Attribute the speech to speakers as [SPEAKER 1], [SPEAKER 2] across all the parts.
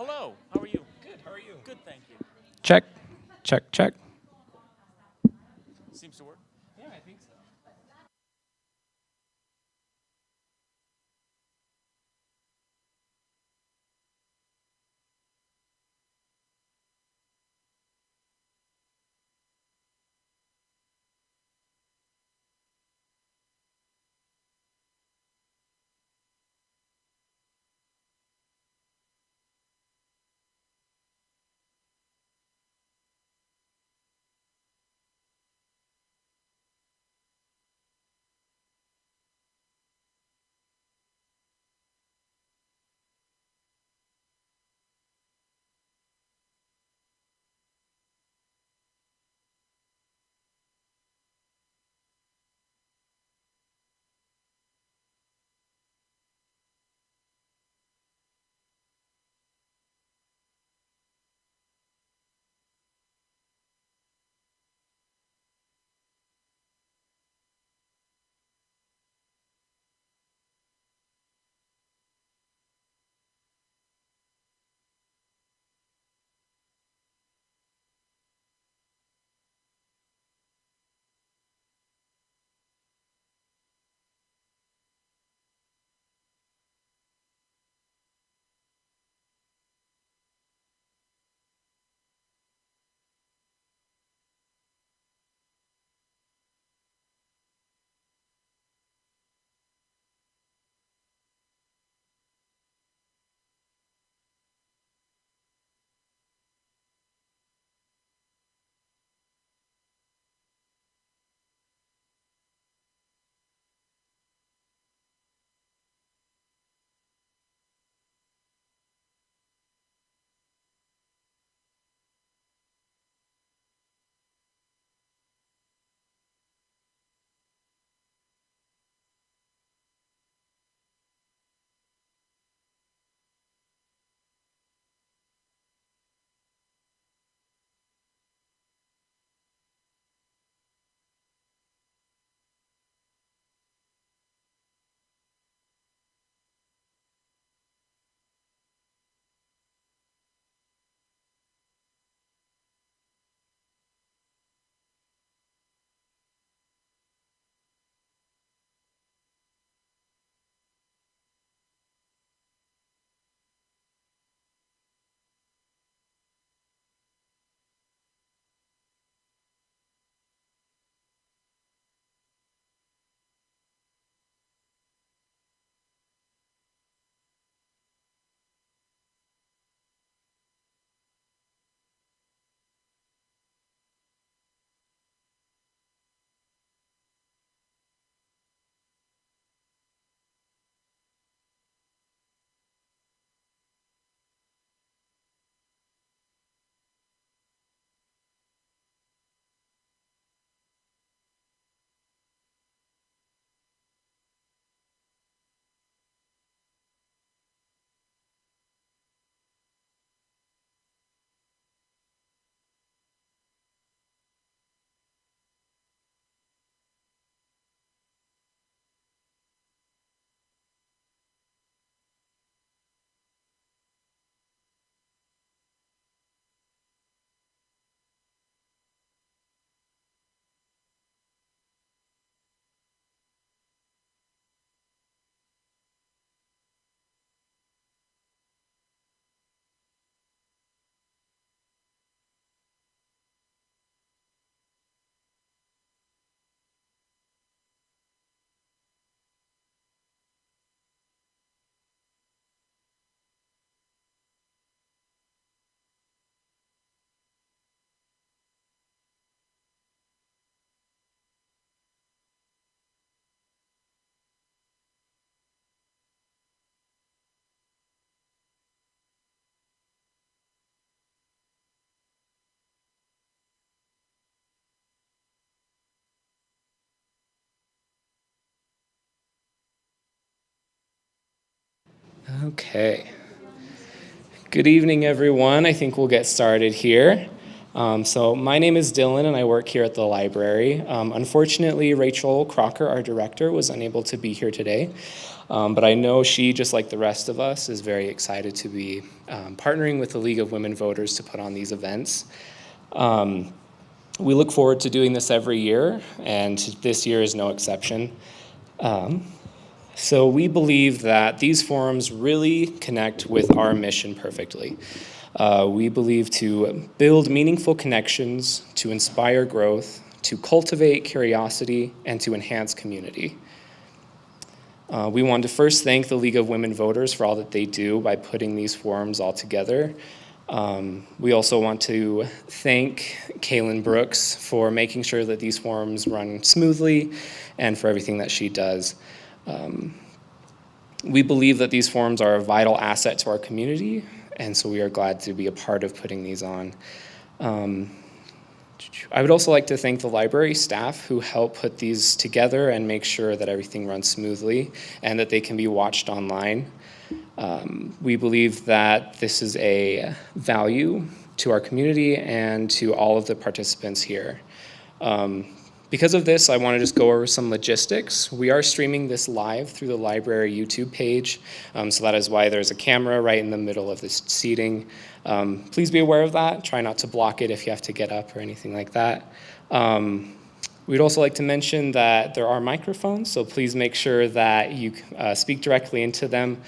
[SPEAKER 1] Hello, how are you?
[SPEAKER 2] Good, how are you?
[SPEAKER 1] Good, thank you.
[SPEAKER 3] Check, check, check.
[SPEAKER 1] Seems to work.
[SPEAKER 2] Yeah, I think so.
[SPEAKER 3] Okay. Good evening, everyone. I think we'll get started here. So my name is Dylan, and I work here at the library. Unfortunately, Rachel Crocker, our director, was unable to be here today. But I know she, just like the rest of us, is very excited to be partnering with the League of Women Voters to put on these events. We look forward to doing this every year, and this year is no exception. So we believe that these forums really connect with our mission perfectly. We believe to build meaningful connections, to inspire growth, to cultivate curiosity, and to enhance community. We want to first thank the League of Women Voters for all that they do by putting these forums all together. We also want to thank Kaylin Brooks for making sure that these forums run smoothly and for everything that she does. We believe that these forums are a vital asset to our community, and so we are glad to be a part of putting these on. I would also like to thank the library staff who help put these together and make sure that everything runs smoothly and that they can be watched online. We believe that this is a value to our community and to all of the participants here. Because of this, I want to just go over some logistics. We are streaming this live through the library YouTube page, so that is why there's a camera right in the middle of this seating. Please be aware of that. Try not to block it if you have to get up or anything like that. We'd also like to mention that there are microphones, so please make sure that you speak directly into them.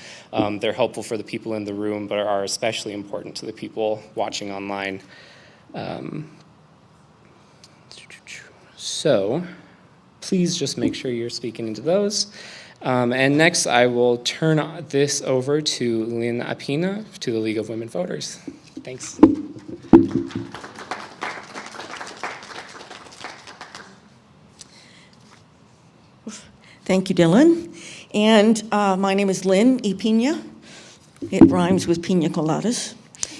[SPEAKER 3] They're helpful for the people in the room, but are especially important to the people watching online. So please just make sure you're speaking into those. And next, I will turn this over to Lynn Apina to the League of Women Voters. Thanks.
[SPEAKER 1] Thank you, Dylan. And my name is Lynn Apina. It rhymes with pina coladas.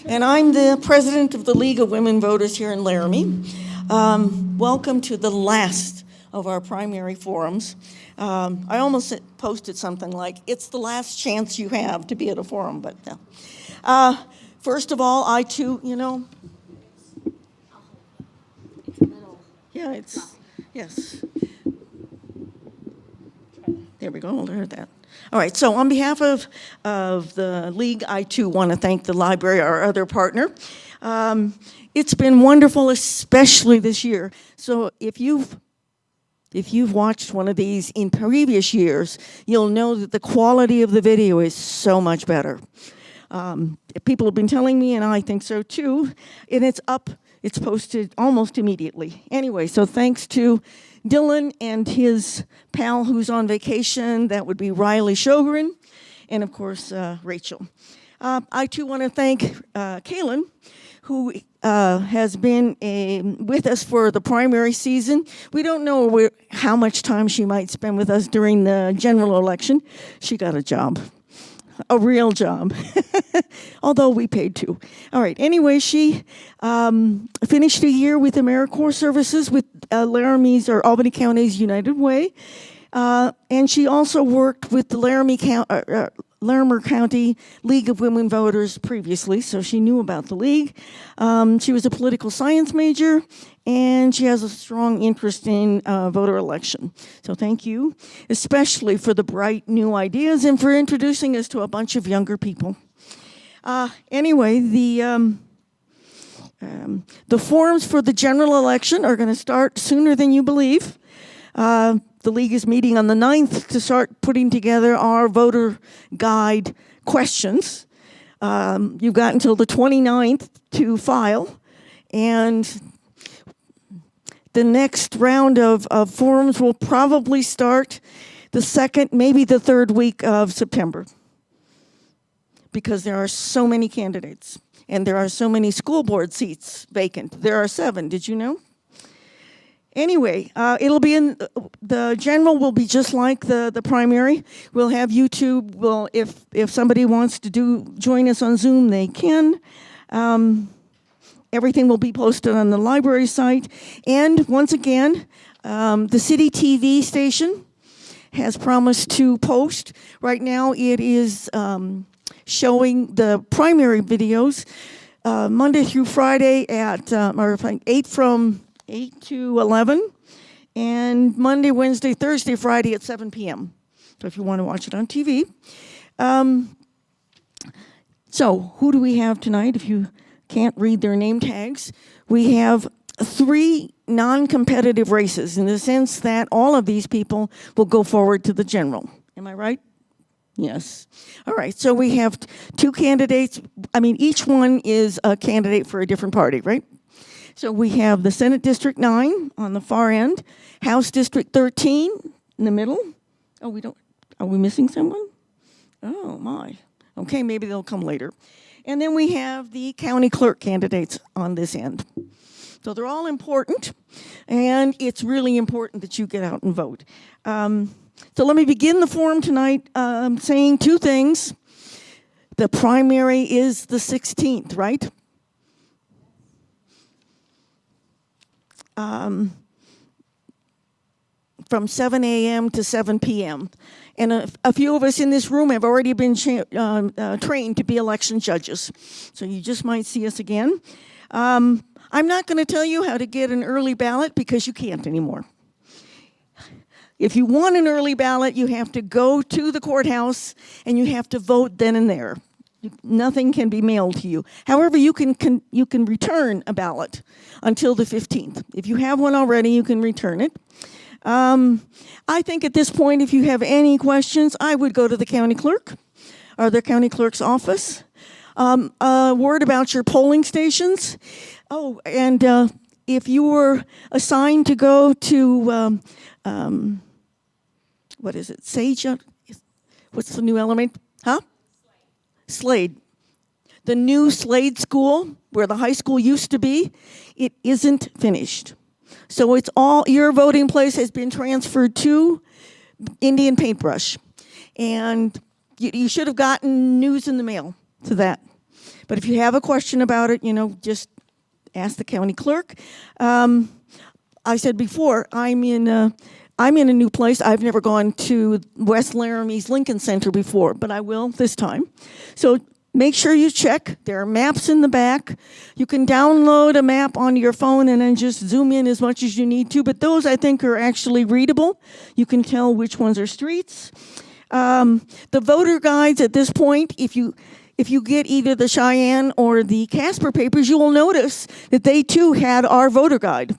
[SPEAKER 1] And I'm the president of the League of Women Voters here in Laramie. Welcome to the last of our primary forums. I almost posted something like, it's the last chance you have to be at a forum, but no. First of all, I too, yeah, yes. There we go, I'll heard that. All right, so on behalf of the League, I too want to thank the library, our other partner. It's been wonderful, especially this year. So if you've watched one of these in previous years, you'll know that the quality of the video is so much better. People have been telling me, and I think so too, and it's up, it's posted almost immediately. Anyway, so thanks to Dylan and his pal who's on vacation, that would be Riley Shogren, and of course, Rachel. I too want to thank Kaylin, who has been with us for the primary season. We don't know how much time she might spend with us during the general election. She got a job, a real job, although we paid too. All right, anyway, she finished a year with AmeriCorps Services with Laramie's or Albany County's United Way, and she also worked with the Larimer County League of Women Voters previously, so she knew about the League. She was a political science major, and she has a strong interest in voter election. So thank you, especially for the bright new ideas and for introducing us to a bunch of younger people. Anyway, the forums for the general election are going to start sooner than you believe. The League is meeting on the 9th to start putting together our voter guide questions. You've got until the 29th to file, and the next round of forums will probably start the second, maybe the third week of September, because there are so many candidates, and there are so many school board seats vacant. There are 7, did you know? Anyway, it'll be in, the general will be just like the primary. We'll have YouTube. Well, if somebody wants to join us on Zoom, they can. Everything will be posted on the library site. And once again, the city TV station has promised to post. Right now it is showing the primary videos Monday through Friday at 8 to 11, and Monday, Wednesday, Thursday, Friday at 7 p.m. So if you want to watch it on TV. So who do we have tonight? If you can't read their name tags, we have 3 non-competitive races in the sense that all of these people will go forward to the general. Am I right? Yes. All right, so we have 2 candidates. I mean, each one is a candidate for a different party, right? So we have the Senate District 9 on the far end, House District 13 in the middle. Oh, are we missing someone? Oh, my. Okay, maybe they'll come later. And then we have the county clerk candidates on this end. So they're all important, and it's really important that you get out and vote. So let me begin the forum tonight saying 2 things. The primary is the 16th, right? From 7 a.m. to 7 p.m. And a few of us in this room have already been trained to be election judges. So you just might see us again. I'm not going to tell you how to get an early ballot because you can't anymore. If you want an early ballot, you have to go to the courthouse and you have to vote then and there. Nothing can be mailed to you. However, you can return a ballot until the 15th. If you have one already, you can return it. I think at this point, if you have any questions, I would go to the county clerk or the county clerk's office. A word about your polling stations. Oh, and if you were assigned to go to, what is it, Sage? What's the new element? Huh? Slade. The new Slade School, where the high school used to be, it isn't finished. So it's all, your voting place has been transferred to Indian Paintbrush. And you should have gotten news in the mail to that. But if you have a question about it, just ask the county clerk. I said before, I'm in a new place. I've never gone to West Laramie's Lincoln Center before, but I will this time. So make sure you check. There are maps in the back. You can download a map onto your phone and then just zoom in as much as you need to, but those I think are actually readable. You can tell which ones are streets. The voter guides at this point, if you get either the Cheyenne or the Casper papers, you will notice that they too had our voter guide.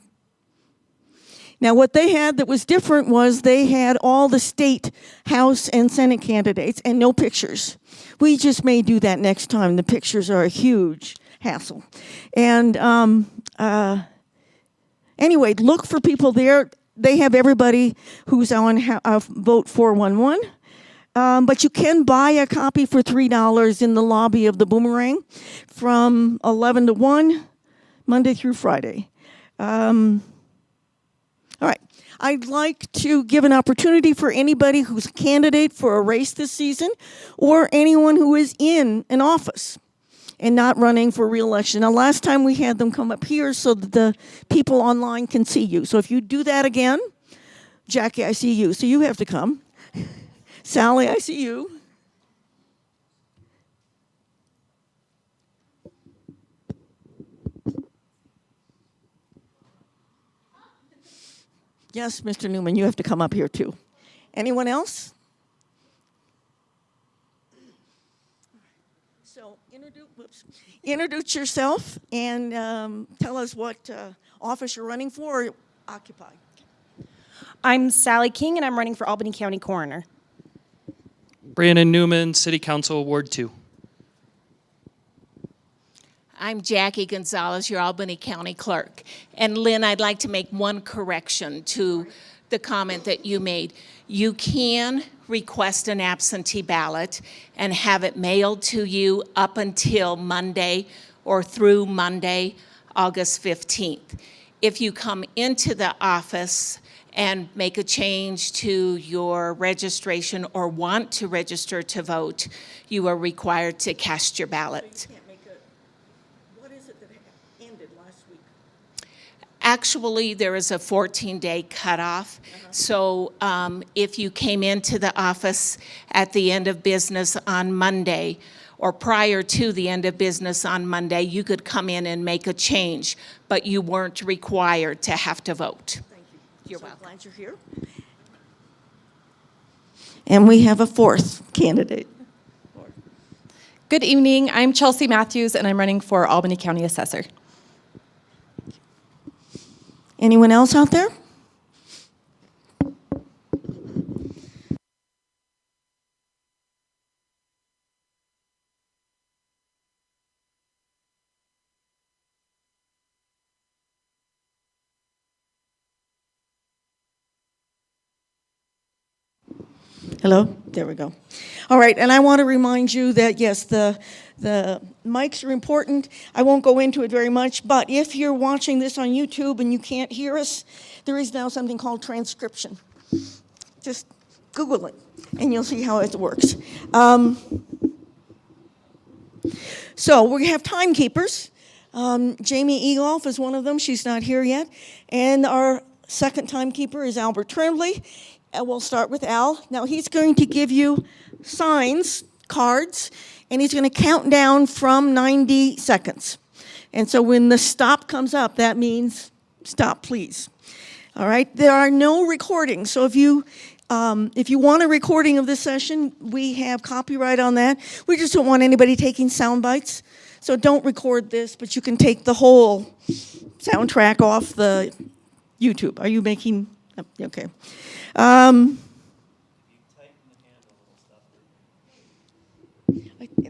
[SPEAKER 1] Now, what they had that was different was they had all the state House and Senate candidates and no pictures. We just may do that next time. The pictures are a huge hassle. And anyway, look for people there. They have everybody who's on Vote 411. But you can buy a copy for $3 in the lobby of the Boomerang from 11 to 1, Monday through Friday. All right. I'd like to give an opportunity for anybody who's a candidate for a race this season or anyone who is in an office and not running for re-election. Now, last time we had them come up here so that the people online can see you. So if you do that again, Jackie, I see you. So you have to come. Sally, I see you. Yes, Mr. Newman, you have to come up here too. Anyone else? So introduce yourself and tell us what office you're running for or occupy.
[SPEAKER 2] I'm Sally King, and I'm running for Albany County Coroner.
[SPEAKER 4] Brandon Newman, City Council, Ward 2.
[SPEAKER 5] I'm Jackie Gonzalez, your Albany County Clerk. And Lynn, I'd like to make one correction to the comment that you made. You can request an absentee ballot and have it mailed to you up until Monday or through Monday, August 15th. If you come into the office and make a change to your registration or want to register to vote, you are required to cast your ballot.
[SPEAKER 1] What is it that ended last week?
[SPEAKER 5] Actually, there is a 14-day cutoff. So if you came into the office at the end of business on Monday or prior to the end of business on Monday, you could come in and make a change, but you weren't required to have to vote.
[SPEAKER 1] Thank you.
[SPEAKER 5] You're
[SPEAKER 1] so
[SPEAKER 5] welcome.
[SPEAKER 1] Glad you're here. And we have a fourth candidate.
[SPEAKER 6] Good evening. I'm Chelsea Matthews, and I'm running for Albany County Assessor.
[SPEAKER 1] Anyone else out there? Hello? There we go. All right, and I want to remind you that, yes, the mics are important. I won't go into it very much, but if you're watching this on YouTube and you can't hear us, there is now something called transcription. Just Google it, and you'll see how it works. So we have timekeepers. Jamie Egolf is one of them. She's not here yet. And our second timekeeper is Albert Tremblay. We'll start with Al. Now, he's going to give you signs, cards, and he's going to count down from 90 seconds. And so when the stop comes up, that means stop, please. All right? There are no recordings. So if you want a recording of this session, we have copyright on that. We just don't want anybody taking sound bites. So don't record this, but you can take the whole soundtrack off the YouTube. Are you making... Okay.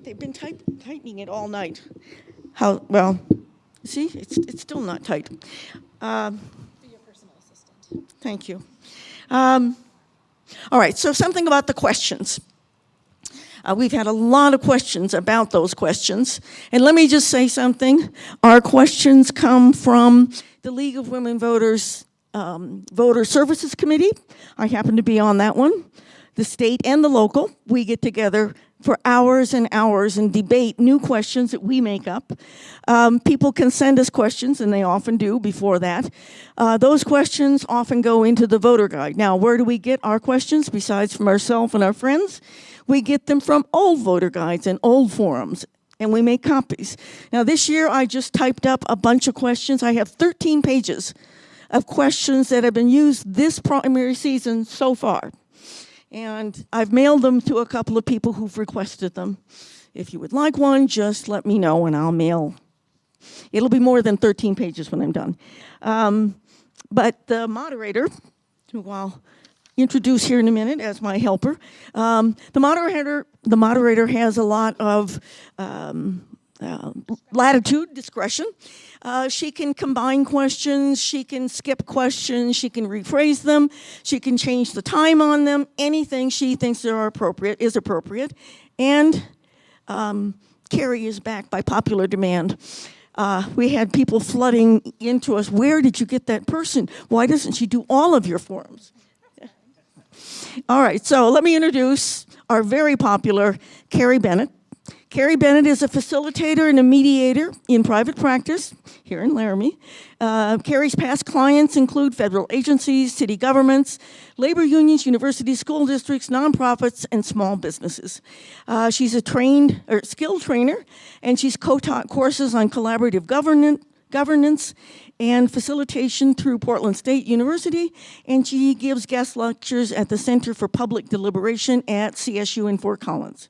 [SPEAKER 1] They've been tightening it all night. Well, see, it's still not tight.
[SPEAKER 6] Be your personal assistant.
[SPEAKER 1] Thank you. All right, so something about the questions. We've had a lot of questions about those questions. And let me just say something. Our questions come from the League of Women Voters Voter Services Committee. I happen to be on that one. The state and the local, we get together for hours and hours and debate new questions that we make up. People can send us questions, and they often do before that. Those questions often go into the voter guide. Now, where do we get our questions besides from ourselves and our friends? We get them from old voter guides and old forums, and we make copies. Now, this year, I just typed up a bunch of questions. I have 13 pages of questions that have been used this primary season so far. And I've mailed them to a couple of people who've requested them. If you would like one, just let me know and I'll mail. It'll be more than 13 pages when I'm done. But the moderator, who I'll introduce here in a minute as my helper, the moderator has a lot of latitude, discretion. She can combine questions, she can skip questions, she can rephrase them, she can change the time on them. Anything she thinks are appropriate is appropriate. And Carrie is back by popular demand. We had people flooding into us. Where did you get that person? Why doesn't she do all of your forums? All right, so let me introduce our very popular Carrie Bennett. Carrie Bennett is a facilitator and a mediator in private practice here in Laramie. Carrie's past clients include federal agencies, city governments, labor unions, universities, school districts, nonprofits, and small businesses. She's a skilled trainer, and she's co-taught courses on collaborative governance and facilitation through Portland State University, and she gives guest lectures at the Center for Public Deliberation at CSU in Fort Collins.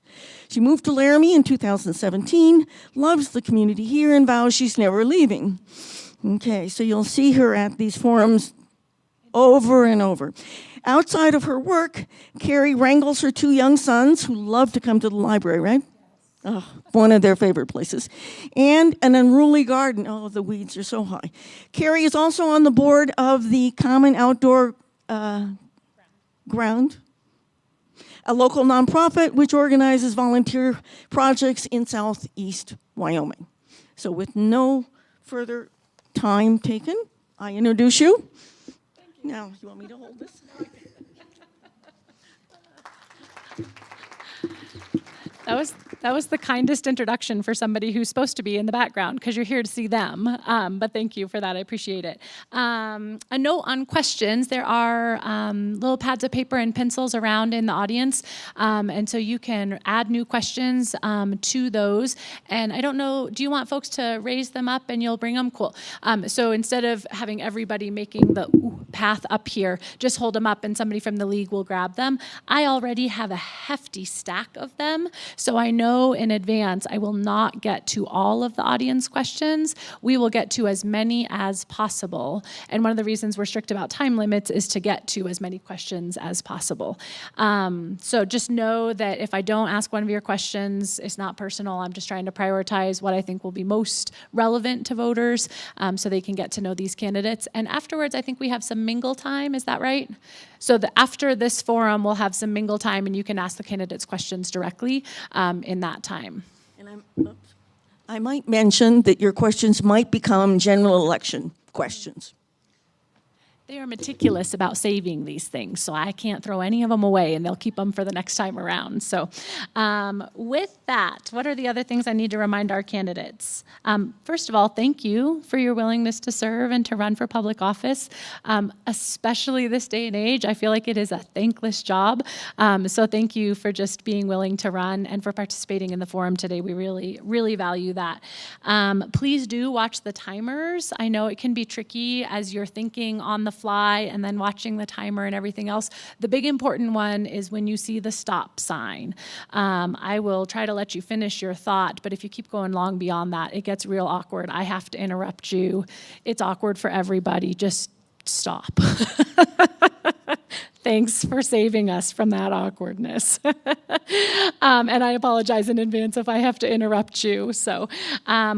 [SPEAKER 1] She moved to Laramie in 2017, loves the community here, and vows she's never leaving. Okay, so you'll see her at these forums over and over. Outside of her work, Carrie wrangles her two young sons who love to come to the library, right? Oh, one of their favorite places. And an unruly garden. Oh, the weeds are so high. Carrie is also on the board of the Common Outdoor Ground, a local nonprofit which organizes volunteer projects in southeast Wyoming. So with no further time taken, I introduce you. Thank you. Now, you want me to hold this?
[SPEAKER 7] That was the kindest introduction for somebody who's supposed to be in the background, because you're here to see them. But thank you for that. I appreciate it. A note on questions. There are little pads of paper and pencils around in the audience. And so you can add new questions to those. And I don't know, do you want folks to raise them up and you'll bring them? Cool. So instead of having everybody making the path up here. Just hold them up and somebody from the league will grab them. I already have a hefty stack of them, so I know in advance I will not get to all of the audience questions. We will get to as many as possible. And one of the reasons we're strict about time limits is to get to as many questions as possible. So just know that if I don't ask one of your questions, it's not personal. I'm just trying to prioritize what I think will be most relevant to voters so they can get to know these candidates. And afterwards, I think we have some mingle time. Is that right? So after this forum, we'll have some mingle time and you can ask the candidates questions directly in that time.
[SPEAKER 1] And I might mention that your questions might become general election questions.
[SPEAKER 7] They are meticulous about saving these things, so I can't throw any of them away, and they'll keep them for the next time around. So with that, what are the other things I need to remind our candidates? First of all, thank you for your willingness to serve and to run for public office, especially this day and age. I feel like it is a thankless job, so thank you for just being willing to run and for participating in the forum today. We really, really value that. Please do watch the timers. I know it can be tricky as you're thinking on the fly and then watching the timer and everything else. The big important one is when you see the stop sign. I will try to let you finish your thought, but if you keep going long beyond that, it gets real awkward. I have to interrupt you. It's awkward for everybody. Just stop. Thanks for saving us from that awkwardness. And I apologize in advance if I have to interrupt you. So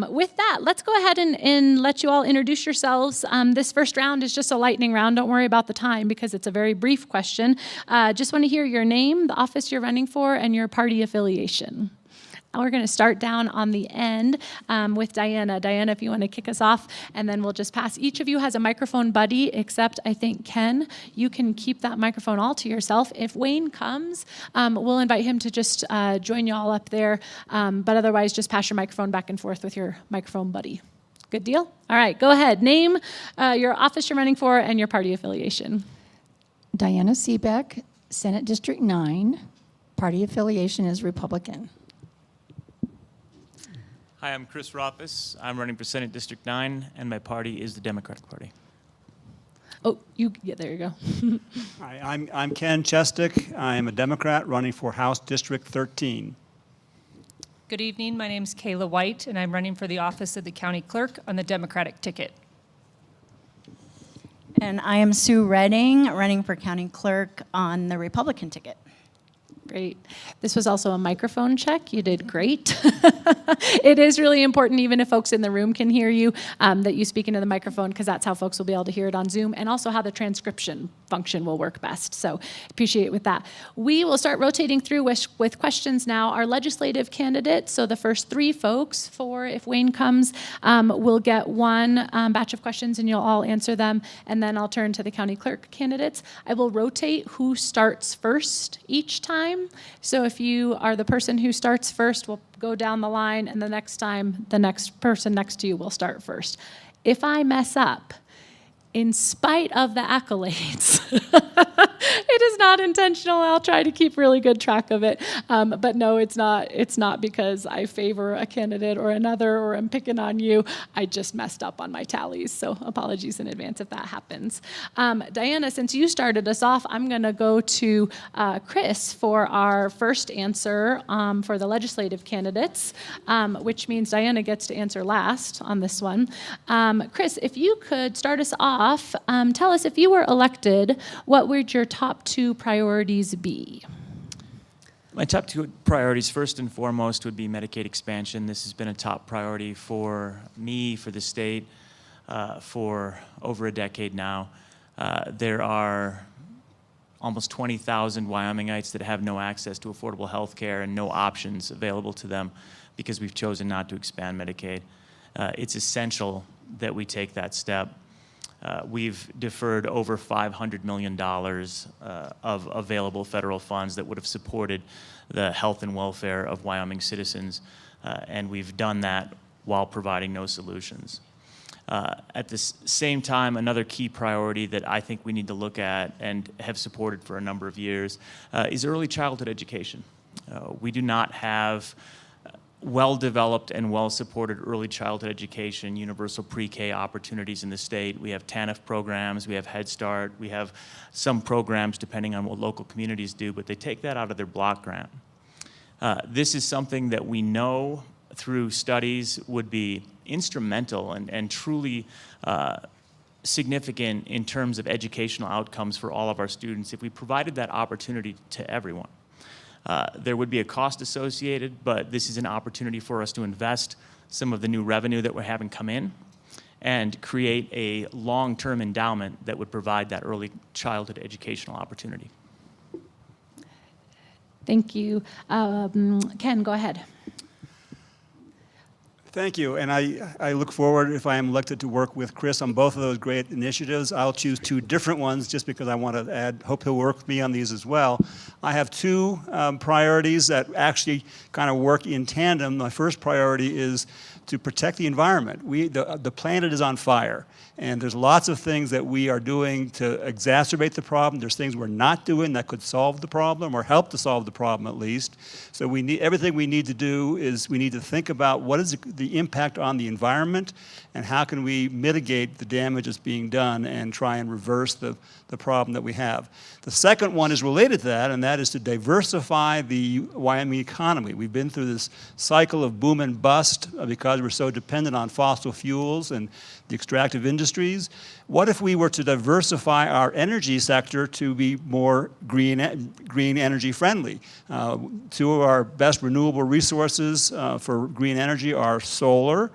[SPEAKER 7] with that, let's go ahead and let you all introduce yourselves. This first round is just a lightning round. Don't worry about the time because it's a very brief question. Just want to hear your name, the office you're running for, and your party affiliation. We're going to start down on the end with Diana. Diana, if you want to kick us off, and then we'll just pass. Each of you has a microphone buddy, except I think Ken. You can keep that microphone all to yourself. If Wayne comes, we'll invite him to just join you all up there. But otherwise, just pass your microphone back and forth with your microphone buddy. Good deal? All right, go ahead. Name your office you're running for and your party affiliation.
[SPEAKER 8] Diana Seebeck, Senate District 9. Party affiliation is Republican.
[SPEAKER 9] Hi, I'm Chris Roppus. I'm running for Senate District 9, and my party is the Democratic Party.
[SPEAKER 7] Oh, yeah, there you go.
[SPEAKER 10] Hi, I'm Ken Chestick. I am a Democrat running for House District 13.
[SPEAKER 11] Good evening. My name is Kayla White, and I'm running for the office of the County Clerk on the Democratic ticket.
[SPEAKER 12] And I am Sue Redding, running for County Clerk on the Republican ticket.
[SPEAKER 7] Great. This was also a microphone check. You did great. It is really important, even if folks in the room can hear you, that you speak into the microphone, because that's how folks will be able to hear it on Zoom, and also how the transcription function will work best. So appreciate it with that. We will start rotating through with questions now. Our legislative candidates, so the first three folks, if Wayne comes, will get one batch of questions, and you'll all answer them, and then I'll turn to the county clerk candidates. I will rotate who starts first each time. So if you are the person who starts first, we'll go down the line, and the next time, the next person next to you will start first. If I mess up, in spite of the accolades, it is not intentional. I'll try to keep really good track of it. But no, it's not because I favor a candidate or another or I'm picking on you. I just messed up on my tallies. So apologies in advance if that happens. Diana, since you started us off, I'm going to go to Chris for our first answer for the legislative candidates, which means Diana gets to answer last on this one. Chris, if you could start us off, tell us, if you were elected, what would your top two priorities be?
[SPEAKER 9] My top two priorities, first and foremost, would be Medicaid expansion. This has been a top priority for me, for the state, for over a decade now. There are almost 20,000 Wyomingites that have no access to affordable health care and no options available to them because we've chosen not to expand Medicaid. It's essential that we take that step. We've deferred over $500 million of available federal funds that would have supported the health and welfare of Wyoming citizens, and we've done that while providing no solutions. At the same time, another key priority that I think we need to look at and have supported for a number of years is early childhood education. We do not have well-developed and well-supported early childhood education, universal pre-K opportunities in the state. We have TANF programs, we have Head Start, we have some programs depending on what local communities do, but they take that out of their block grant. This is something that we know through studies would be instrumental and truly significant in terms of educational outcomes for all of our students if we provided that opportunity to everyone. There would be a cost associated, but this is an opportunity for us to invest some of the new revenue that we're having come in and create a long-term endowment that would provide that early childhood educational opportunity.
[SPEAKER 7] Thank you. Ken, go ahead.
[SPEAKER 10] Thank you, and I look forward, if I am elected, to work with Chris on both of those great initiatives. I'll choose two different ones just because I want to hope he'll work with me on these as well. I have two priorities that actually kind of work in tandem. My first priority is to protect the environment. The planet is on fire, and there's lots of things that we are doing to exacerbate the problem. There's things we're not doing that could solve the problem or help to solve the problem at least. So everything we need to do is we need to think about what is the impact on the environment and how can we mitigate the damage that's being done and try and reverse the problem that we have. The second one is related to that, and that is to diversify the Wyoming economy. We've been through this cycle of boom and bust because we're so dependent on fossil fuels and the extractive industries. What if we were to diversify our energy sector to be more green energy friendly? Two of our best renewable resources for green energy are solar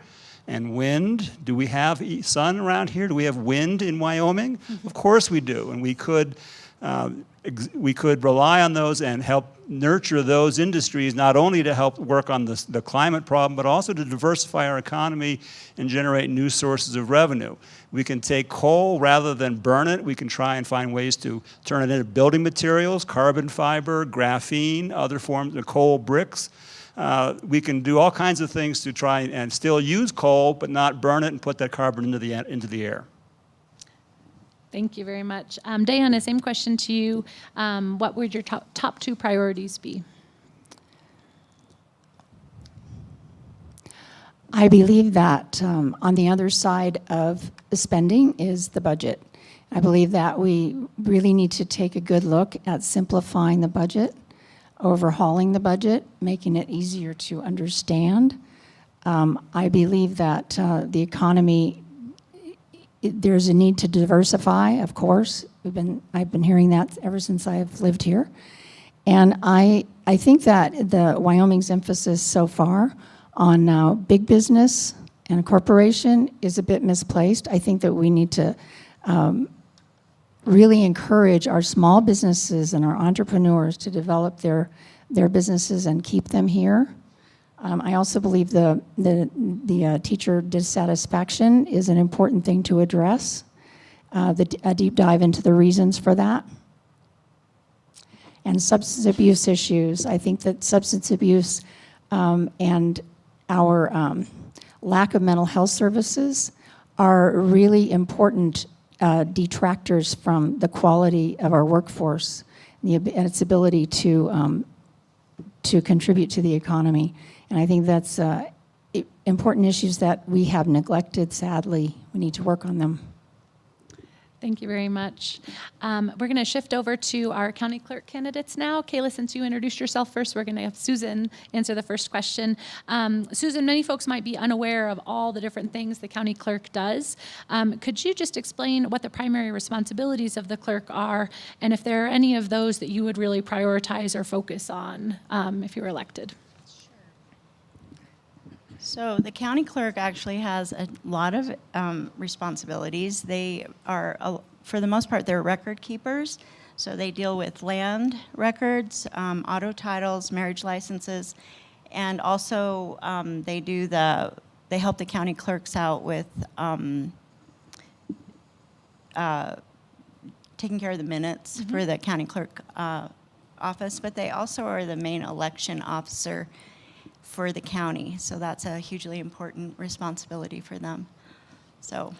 [SPEAKER 10] and wind. Do we have sun around here? Do we have wind in Wyoming? Of course we do, and we could rely on those and help nurture those industries, not only to help work on the climate problem, but also to diversify our economy and generate new sources of revenue. We can take coal rather than burn it. We can try and find ways to turn it into building materials, carbon fiber, graphene, other forms of coal bricks. We can do all kinds of things to try and still use coal, but not burn it and put that carbon into the air.
[SPEAKER 7] Thank you very much. Diana, same question to you. What would your top two priorities be?
[SPEAKER 8] I believe that on the other side of the spending is the budget. I believe that we really need to take a good look at simplifying the budget, overhauling the budget, making it easier to understand. I believe that the economy, there's a need to diversify, of course. I've been hearing that ever since I've lived here. And I think that Wyoming's emphasis so far on big business and a corporation is a bit misplaced. I think that we need to really encourage our small businesses and our entrepreneurs to develop their businesses and keep them here. I also believe the teacher dissatisfaction is an important thing to address, a deep dive into the reasons for that. And substance abuse issues. I think that substance abuse and our lack of mental health services are really important detractors from the quality of our workforce and its ability to contribute to the economy. And I think that's important issues that we have neglected, sadly. We need to work on them.
[SPEAKER 7] Thank you very much. We're going to shift over to our county clerk candidates now. Kayla, since you introduced yourself first, we're going to have Susan answer the first question. Susan, many folks might be unaware of all the different things the county clerk does. Could you just explain what the primary responsibilities of the clerk are, and if there are any of those that you would really prioritize or focus on if you were elected?
[SPEAKER 12] So the county clerk actually has a lot of responsibilities. They are, for the most part, they're record keepers. So they deal with land records, auto titles, marriage licenses, and also they help the county clerks out with taking care of the minutes for the county clerk office, but they also are the main election officer for the county. So that's a hugely important responsibility for them. So,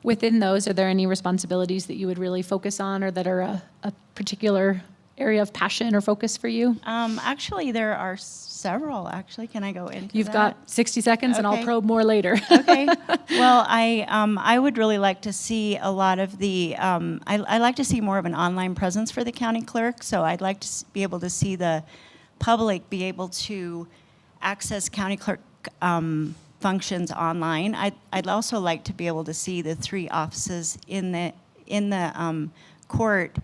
[SPEAKER 7] within those, are there any responsibilities that you would really focus on or that are a particular area of passion or focus for you?
[SPEAKER 12] Actually, there are several. Actually, can I go into
[SPEAKER 7] You've
[SPEAKER 12] that?
[SPEAKER 7] got 60 seconds, and I'll
[SPEAKER 12] Okay.
[SPEAKER 7] probe more later.
[SPEAKER 12] Okay. Well, I would really like to see a lot of the, I like to see more of an online presence for the county clerk. So I'd like to be able to see the public be able to access county clerk functions online. I'd also like to be able to see the 3 offices in the court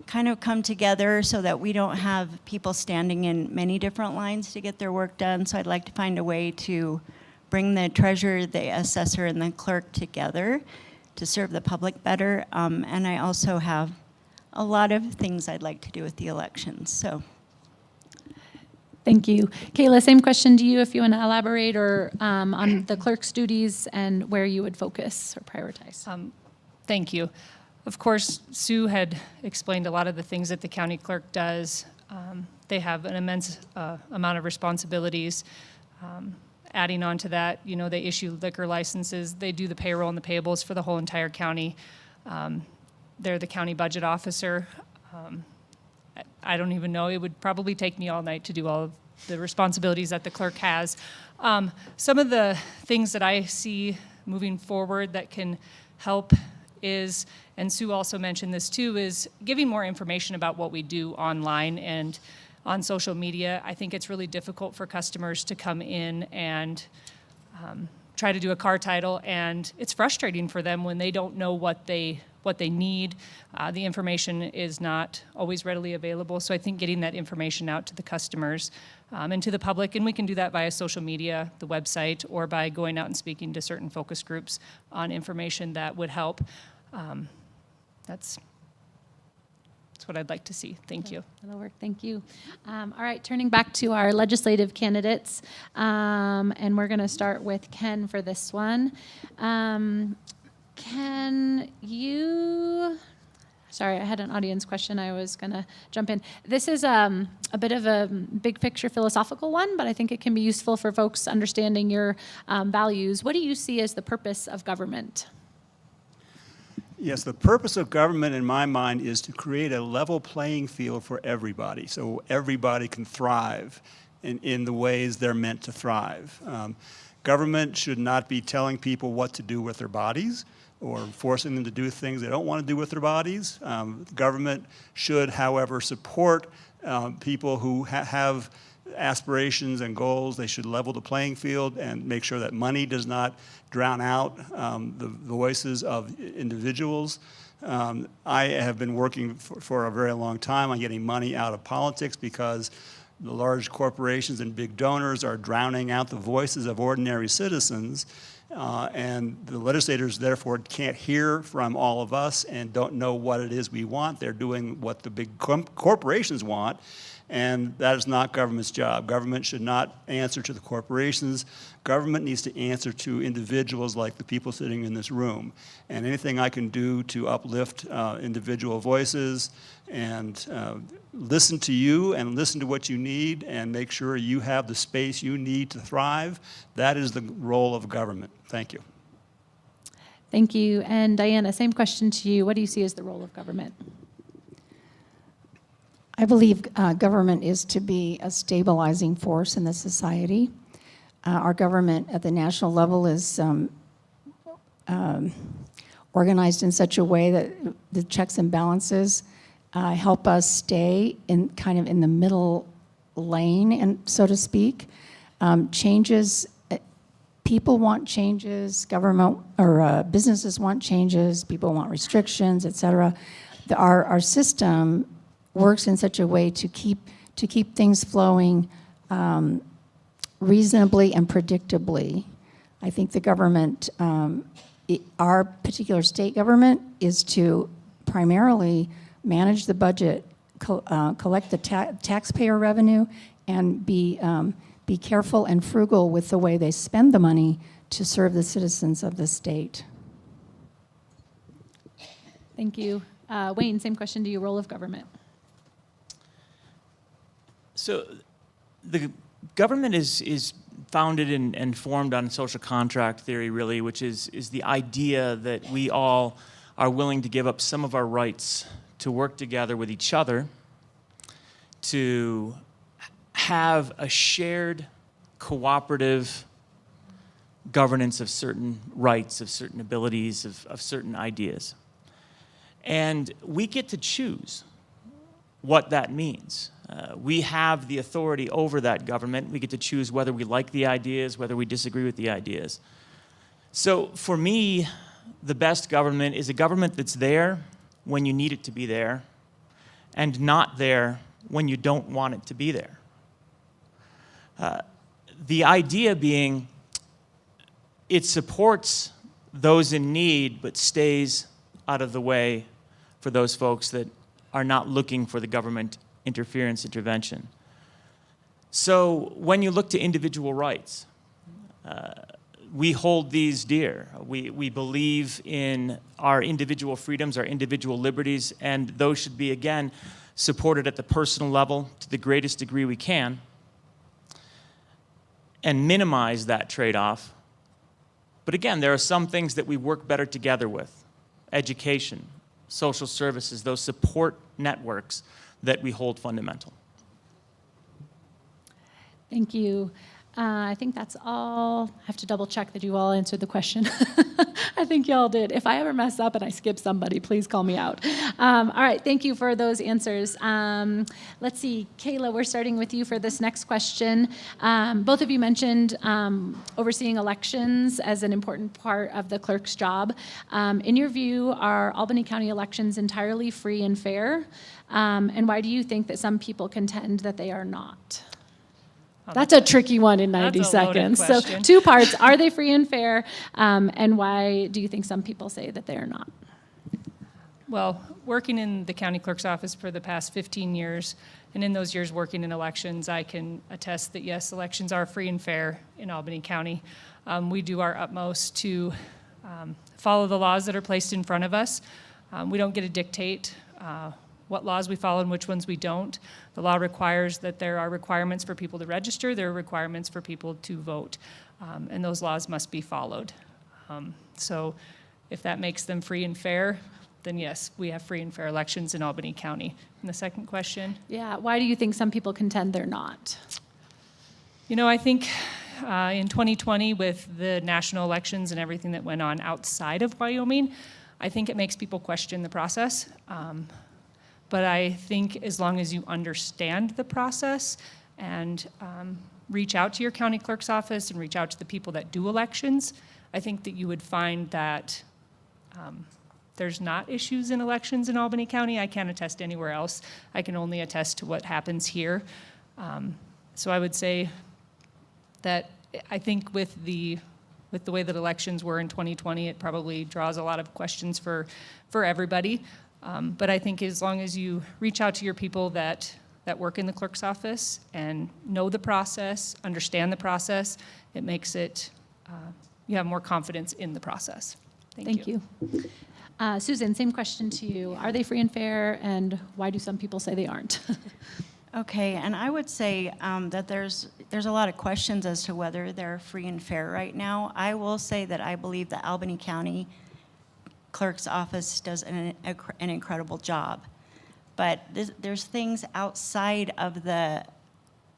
[SPEAKER 12] kind of come together so that we don't have people standing in many different lines to get their work done. So I'd like to find a way to bring the treasurer, the assessor, and the clerk together to serve the public better. And I also have a lot of things I'd like to do with the elections. So.
[SPEAKER 7] Thank you. Kayla, same question to you if you want to elaborate or on the clerk's duties and where you would focus or prioritize.
[SPEAKER 11] Thank you. Of course, Sue had explained a lot of the things that the county clerk does. They have an immense amount of responsibilities. Adding on to that, you know, they issue liquor licenses. They do the payroll and the payables for the whole entire county. They're the county budget officer. I don't even know. It would probably take me all night to do all of the responsibilities that the clerk has. Some of the things that I see moving forward that can help is, and Sue also mentioned this too, is giving more information about what we do online and on social media. I think it's really difficult for customers to come in and try to do a car title, and it's frustrating for them when they don't know what they need. The information is not always readily available, so I think getting that information out to the customers and to the public, and we can do that via social media, the website, or by going out and speaking to certain focus groups on information that would help. That's what I'd like to see. Thank you.
[SPEAKER 7] That'll work. Thank you. All right, turning back to our legislative candidates, and we're going to start with Ken for this one. Can you, sorry, I had an audience question. I was going to jump in. This is a bit of a big picture philosophical one, but I think it can be useful for folks understanding your values. What do you see as the purpose of government?
[SPEAKER 10] Yes, the purpose of government in my mind is to create a level playing field for everybody, so everybody can thrive in the ways they're meant to thrive. Government should not be telling people what to do with their bodies or forcing them to do things they don't want to do with their bodies. Government should, however, support people who have aspirations and goals. They should level the playing field and make sure that money does not drown out the voices of individuals. I have been working for a very long time on getting money out of politics because the large corporations and big donors are drowning out the voices of ordinary citizens. And the legislators, therefore, can't hear from all of us and don't know what it is we want. They're doing what the big corporations want, and that is not government's job. Government should not answer to the corporations. Government needs to answer to individuals like the people sitting in this room. And anything I can do to uplift individual voices and listen to you and listen to what you need and make sure you have the space you need to thrive, that is the role of government. Thank you.
[SPEAKER 7] Thank you. And Diana, same question to you. What do you see as the role of government?
[SPEAKER 8] I believe government is to be a stabilizing force in the society. Our government at the national level is organized in such a way that the checks and balances help us stay in kind of in the middle lane, and so to speak. Changes, people want changes, government or businesses want changes, people want restrictions, et cetera. Our system works in such a way to keep things flowing reasonably and predictably. I think the government, our particular state government, is to primarily manage the budget, collect the taxpayer revenue, and be careful and frugal with the way they spend the money to serve the citizens of the state.
[SPEAKER 7] Thank you. Wayne, same question to you, role of government.
[SPEAKER 9] So the government is founded and formed on social contract theory, really, which is the idea that we all are willing to give up some of our rights to work together with each other to have a shared cooperative governance of certain rights, of certain abilities, of certain ideas. And we get to choose what that means. We have the authority over that government. We get to choose whether we like the ideas, whether we disagree with the ideas. So for me, the best government is a government that's there when you need it to be there and not there when you don't want it to be there. The idea being it supports those in need but stays out of the way for those folks that are not looking for the government intervention. So when you look to individual rights, we hold these dear. We believe in our individual freedoms, our individual liberties, and those should be, again, supported at the personal level to the greatest degree we can and minimize that trade-off. But again, there are some things that we work better together with. Education, social services, those support networks that we hold fundamental.
[SPEAKER 7] Thank you. I think that's all. I have to double check that you all answered the question. I think you all did. If I ever mess up and I skip somebody, please call me out. All right, thank you for those answers. Let's see, Kayla, we're starting with you for this next question. Both of you mentioned overseeing elections as an important part of the clerk's job. In your view, are Albany County elections entirely free and fair? And why do you think that some people contend that they are not? That's a tricky one in 90 seconds. So 2 parts. Are they free and fair? And why do you think some people say that they are not?
[SPEAKER 11] Well, working in the county clerk's office for the past 15 years, and in those years working in elections, I can attest that yes, elections are free and fair in Albany County. We do our utmost to follow the laws that are placed in front of us. We don't get to dictate what laws we follow and which ones we don't. The law requires that there are requirements for people to register, there are requirements for people to vote, and those laws must be followed. So if that makes them free and fair, then yes, we have free and fair elections in Albany County. And the second question?
[SPEAKER 7] Yeah, why do you think some people contend they're not?
[SPEAKER 11] You know, I think in 2020 with the national elections and everything that went on outside of Wyoming, I think it makes people question the process. But I think as long as you understand the process and reach out to your county clerk's office and reach out to the people that do elections, I think that you would find that there's not issues in elections in Albany County. I can't attest anywhere else. I can only attest to what happens here. So I would say that I think with the way that elections were in 2020, it probably draws a lot of questions for everybody. But I think as long as you reach out to your people that work in the clerk's office and know the process, understand the process, it makes it, you have more confidence in the process. Thank you.
[SPEAKER 7] Susan, same question to you. Are they free and fair, and why do some people say they aren't?
[SPEAKER 12] Okay, and I would say that there's a lot of questions as to whether they're free and fair right now. I will say that I believe the Albany County Clerk's office does an incredible job. But there's things outside of the,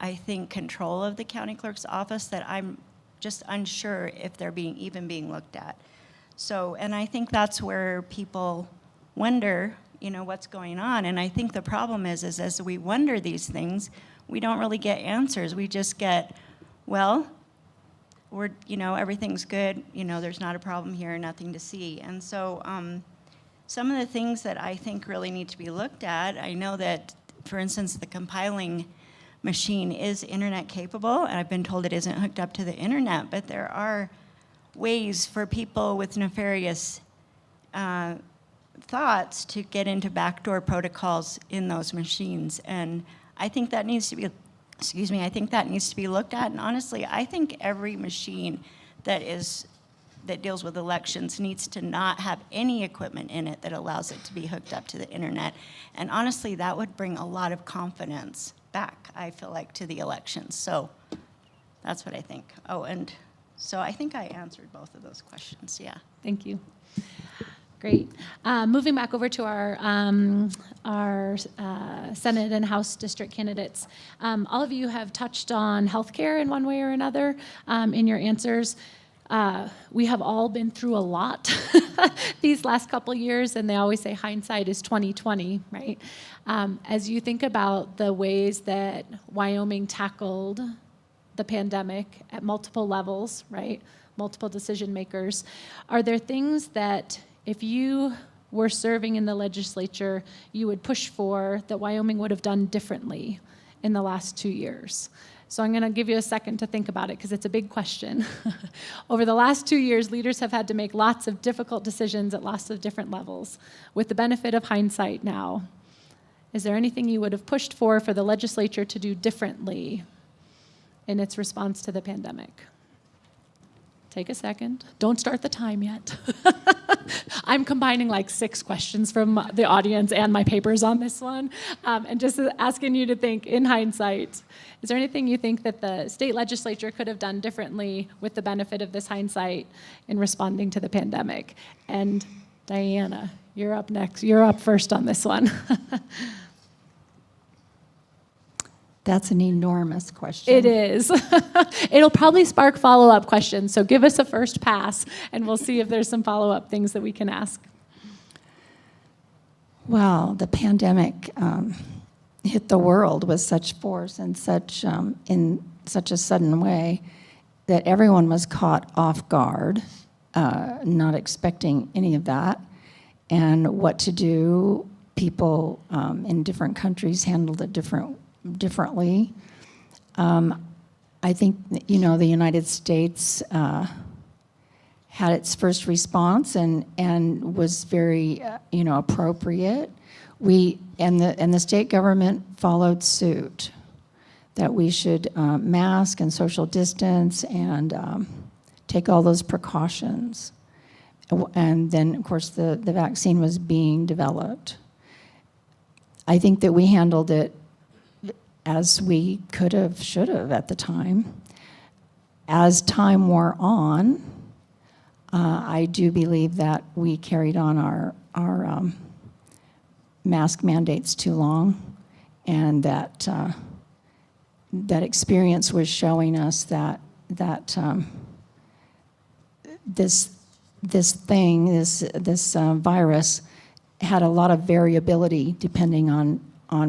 [SPEAKER 12] I think, control of the county clerk's office that I'm just unsure if they're even being looked at. So, and I think that's where people wonder, you know, what's going on. And I think the problem is as we wonder these things, we don't really get answers. We just get, well, we're, you know, everything's good, you know, there's not a problem here, nothing to see. And so some of the things that I think really need to be looked at, I know that, for instance, the compiling machine is internet capable, and I've been told it isn't hooked up to the internet, but there are ways for people with nefarious thoughts to get into backdoor protocols in those machines. And I think that needs to be, I think that needs to be looked at. And honestly, I think every machine that deals with elections needs to not have any equipment in it that allows it to be hooked up to the internet. And honestly, that would bring a lot of confidence back, I feel like, to the elections. So that's what I think. Oh, and so I think I answered both of those questions, yeah.
[SPEAKER 7] Thank you. Great. Moving back over to our our Senate and House district candidates. All of you have touched on healthcare in one way or another in your answers. We have all been through a lot these last couple years, and they always say hindsight is 20/20, right? As you think about the ways that Wyoming tackled the pandemic at multiple levels, right? Multiple decision makers, are there things that if you were serving in the legislature, you would push for that Wyoming would have done differently in the last 2 years? So I'm going to give you a second to think about it because it's a big question. Over the last 2 years, leaders have had to make lots of difficult decisions at lots of different levels. With the benefit of hindsight now, is there anything you would have pushed for the legislature to do differently in its response to the pandemic? Take a second. Don't start the time yet. I'm combining like 6 questions from the audience and my papers on this one, and just asking you to think in hindsight, is there anything you think that the state legislature could have done differently with the benefit of this hindsight in responding to the pandemic? And Diana, you're up next. You're up first on this one.
[SPEAKER 8] That's an enormous question.
[SPEAKER 7] It is. It'll probably spark follow-up questions, so give us a first pass, and we'll see if there's some follow-up things that we can ask.
[SPEAKER 8] Well, the pandemic hit the world with such force and in such a sudden way that everyone was caught off guard, not expecting any of that, and what to do. People in different countries handled it differently. I think, the United States had its first response and was very, appropriate. And the state government followed suit that we should mask and social distance and take all those precautions. And then, of course, the vaccine was being developed. I think that we handled it as we could have, should have at the time. As time wore on, I do believe that we carried on our mask mandates too long, and that experience was showing us that this virus had a lot of variability depending on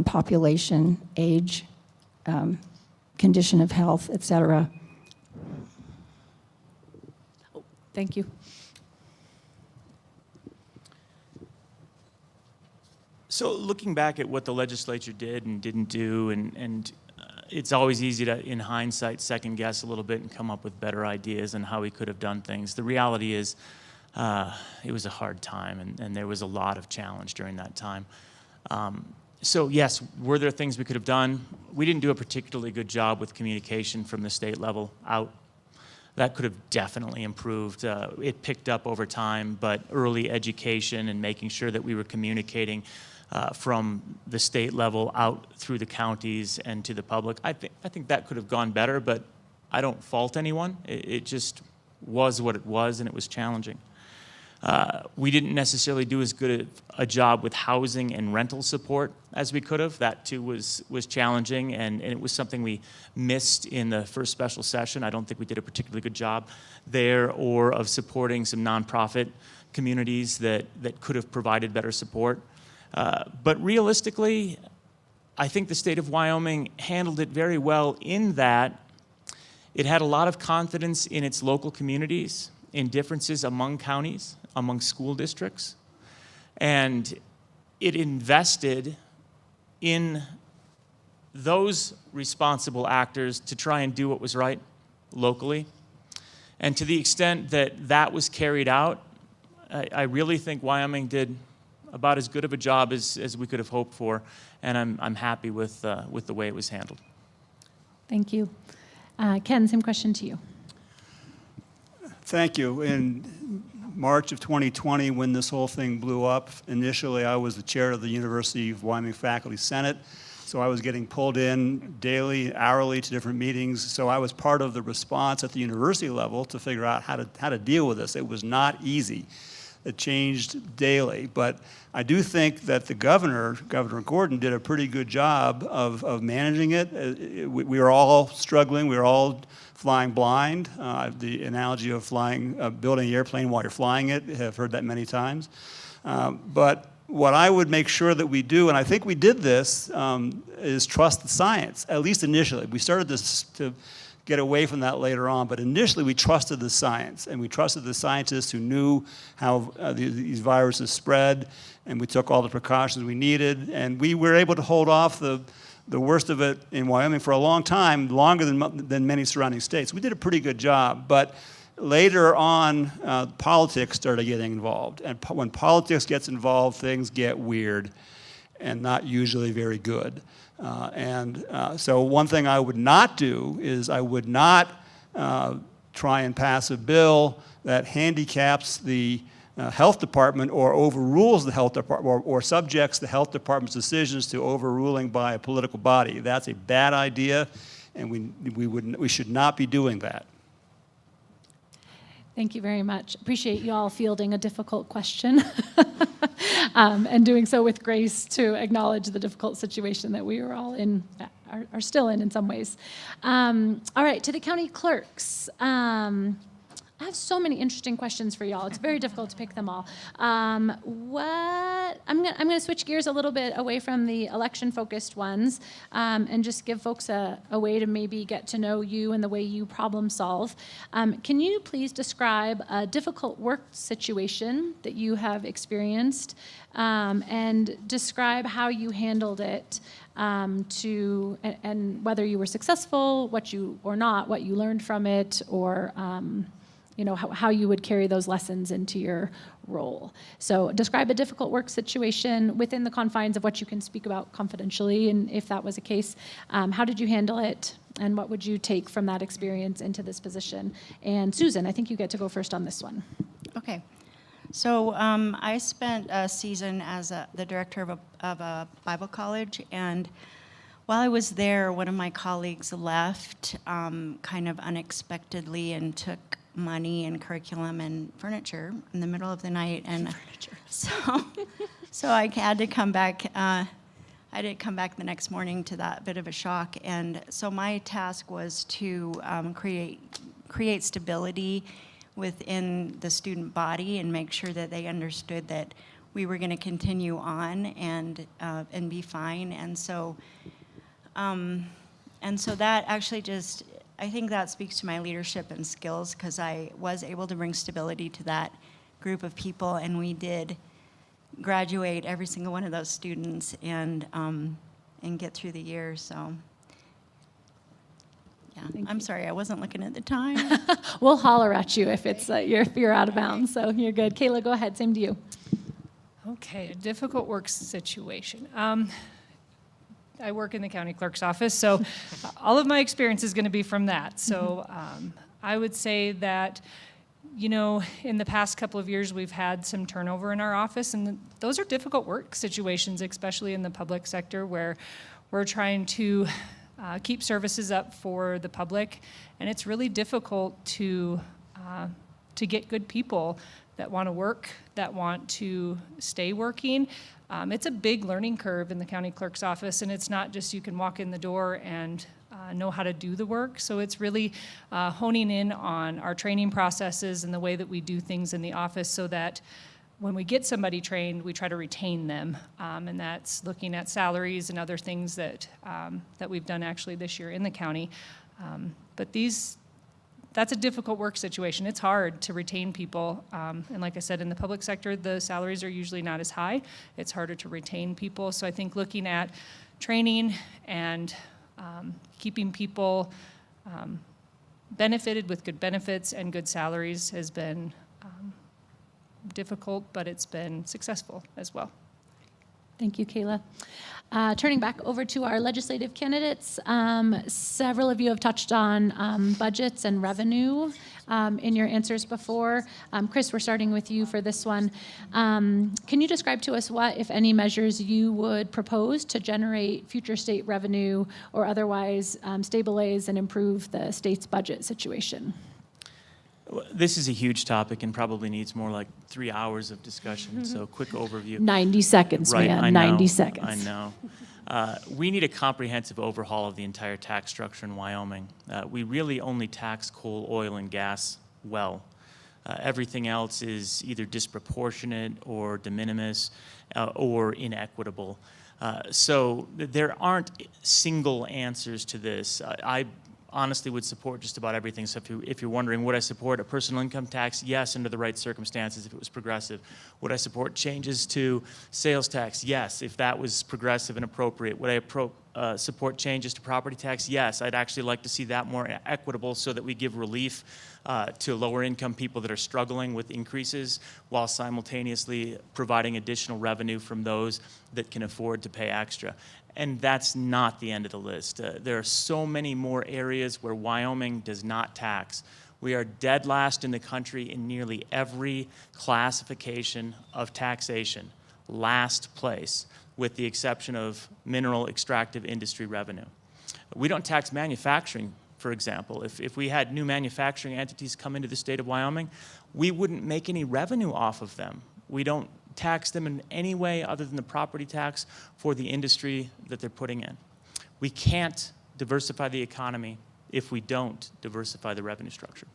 [SPEAKER 8] population, age, condition of health, et cetera.
[SPEAKER 7] Thank you.
[SPEAKER 9] So looking back at what the legislature did and didn't do, and it's always easy to, in hindsight, second guess a little bit and come up with better ideas on how we could have done things. The reality is it was a hard time, and there was a lot of challenge during that time. So yes, were there things we could have done? We didn't do a particularly good job with communication from the state level out. That could have definitely improved. It picked up over time, but early education and making sure that we were communicating from the state level out through the counties and to the public, I think that could have gone better, but I don't fault anyone. It just was what it was, and it was challenging. We didn't necessarily do as good a job with housing and rental support as we could have. That too was challenging, and it was something we missed in the first special session. I don't think we did a particularly good job there, or of supporting some nonprofit communities that could have provided better support. But realistically, I think the state of Wyoming handled it very well in that it had a lot of confidence in its local communities, in differences among counties, among school districts, and it invested in those responsible actors to try and do what was right locally. And to the extent that that was carried out, I really think Wyoming did about as good of a job as we could have hoped for, and I'm happy with the way it was handled.
[SPEAKER 7] Thank you. Ken, same question to you.
[SPEAKER 10] Thank you. In March of 2020, when this whole thing blew up, initially I was the chair of the University of Wyoming Faculty Senate, so I was getting pulled in daily, hourly to different meetings, so I was part of the response at the university level to figure out how to deal with this. It was not easy. that changed daily. But I do think that the Governor Gordon, did a pretty good job of managing it. We were all struggling. We were all flying blind. The analogy of building an airplane while you're flying it, I've heard that many times. But what I would make sure that we do, and I think we did this, is trust the science, at least initially. We started to get away from that later on, but initially we trusted the science, and we trusted the scientists who knew how these viruses spread, and we took all the precautions we needed, and we were able to hold off the worst of it in Wyoming for a long time, longer than many surrounding states. We did a pretty good job, but later on, politics started getting involved, and when politics gets involved, things get weird and not usually very good. So one thing I would not do is I would not try and pass a bill that handicaps the health department or overrules the health department or subjects the health department's decisions to overruling by a political body. That's a bad idea, and we should not be doing that.
[SPEAKER 7] Thank you very much. Appreciate you all fielding a difficult question and doing so with grace to acknowledge the difficult situation that we are all in, are still in some ways. All right, to the county clerks. I have so many interesting questions for y'all. It's very difficult to pick them all. I'm gonna switch gears a little bit away from the election-focused ones and just give folks a way to maybe get to know you and the way you problem solve. Can you please describe a difficult work situation that you have experienced and describe how you handled it and whether you were successful, what you learned from it, or how you would carry those lessons into your role. So describe a difficult work situation within the confines of what you can speak about confidentially, and if that was a case, how did you handle it, and what would you take from that experience into this position? And Susan, I think you get to go first on this one.
[SPEAKER 12] Okay. So I spent a season as the director of a Bible college, and while I was there, one of my colleagues left kind of unexpectedly and took money and curriculum and furniture in the middle of the night, and so I had to come back. I did come back the next morning to that bit of a shock, and so my task was to create stability within the student body and make sure that they understood that we were going to continue on and be fine, and so that actually just, I think that speaks to my leadership and skills, because I was able to bring stability to that group of people, and we did graduate every single one of those students and get through the year. So, yeah, I'm sorry, I wasn't looking at the time.
[SPEAKER 7] We'll holler at you if you're out of bounds, so you're good. Kayla, go ahead. Same to you.
[SPEAKER 11] Okay, a difficult work situation. I work in the county clerk's office, so all of my experience is going to be from that. So I would say that, in the past couple of years, we've had some turnover in our office, and those are difficult work situations, especially in the public sector, where we're trying to keep services up for the public, and it's really difficult to get good people that want to work, that want to stay working. It's a big learning curve in the county clerk's office, and it's not just you can walk in the door and know how to do the work. So it's really honing in on our training processes and the way that we do things in the office, so that when we get somebody trained, we try to retain them. And that's looking at salaries and other things that we've done actually this year in the county. But that's a difficult work situation. It's hard to retain people. And like I said, in the public sector, the salaries are usually not as high. It's harder to retain people. So I think looking at training and keeping people benefited with good benefits and good salaries has been difficult, but it's been successful as well.
[SPEAKER 7] Thank you, Kayla. Turning back over to our legislative candidates, several of you have touched on budgets and revenue in your answers before. Chris, we're starting with you for this one. Can you describe to us what, if any, measures you would propose to generate future state revenue or otherwise stabilize and improve the state's budget situation?
[SPEAKER 9] This is a huge topic and probably needs more like 3 hours of discussion, so quick overview.
[SPEAKER 7] 90 seconds,
[SPEAKER 9] Right,
[SPEAKER 7] man.
[SPEAKER 9] I know,
[SPEAKER 7] 90 seconds.
[SPEAKER 9] I know. We need a comprehensive overhaul of the entire tax structure in Wyoming. We really only tax coal, oil, and gas well. Everything else is either disproportionate or de minimis or inequitable. So there aren't single answers to this. I honestly would support just about everything. So if you're wondering, would I support a personal income tax? Yes, under the right circumstances, if it was progressive. Would I support changes to sales tax? Yes, if that was progressive and appropriate. Would I support changes to property tax? Yes, I'd actually like to see that more equitable so that we give relief to lower income people that are struggling with increases while simultaneously providing additional revenue from those that can afford to pay extra. And that's not the end of the list. There are so many more areas where Wyoming does not tax. We are dead last in the country in nearly every classification of taxation, last place, with the exception of mineral extractive industry revenue. We don't tax manufacturing, for example. If we had new manufacturing entities come into the state of Wyoming, we wouldn't make any revenue off of them. We don't tax them in any way other than the property tax for the industry that they're putting in. We can't diversify the economy if we don't diversify the revenue structure.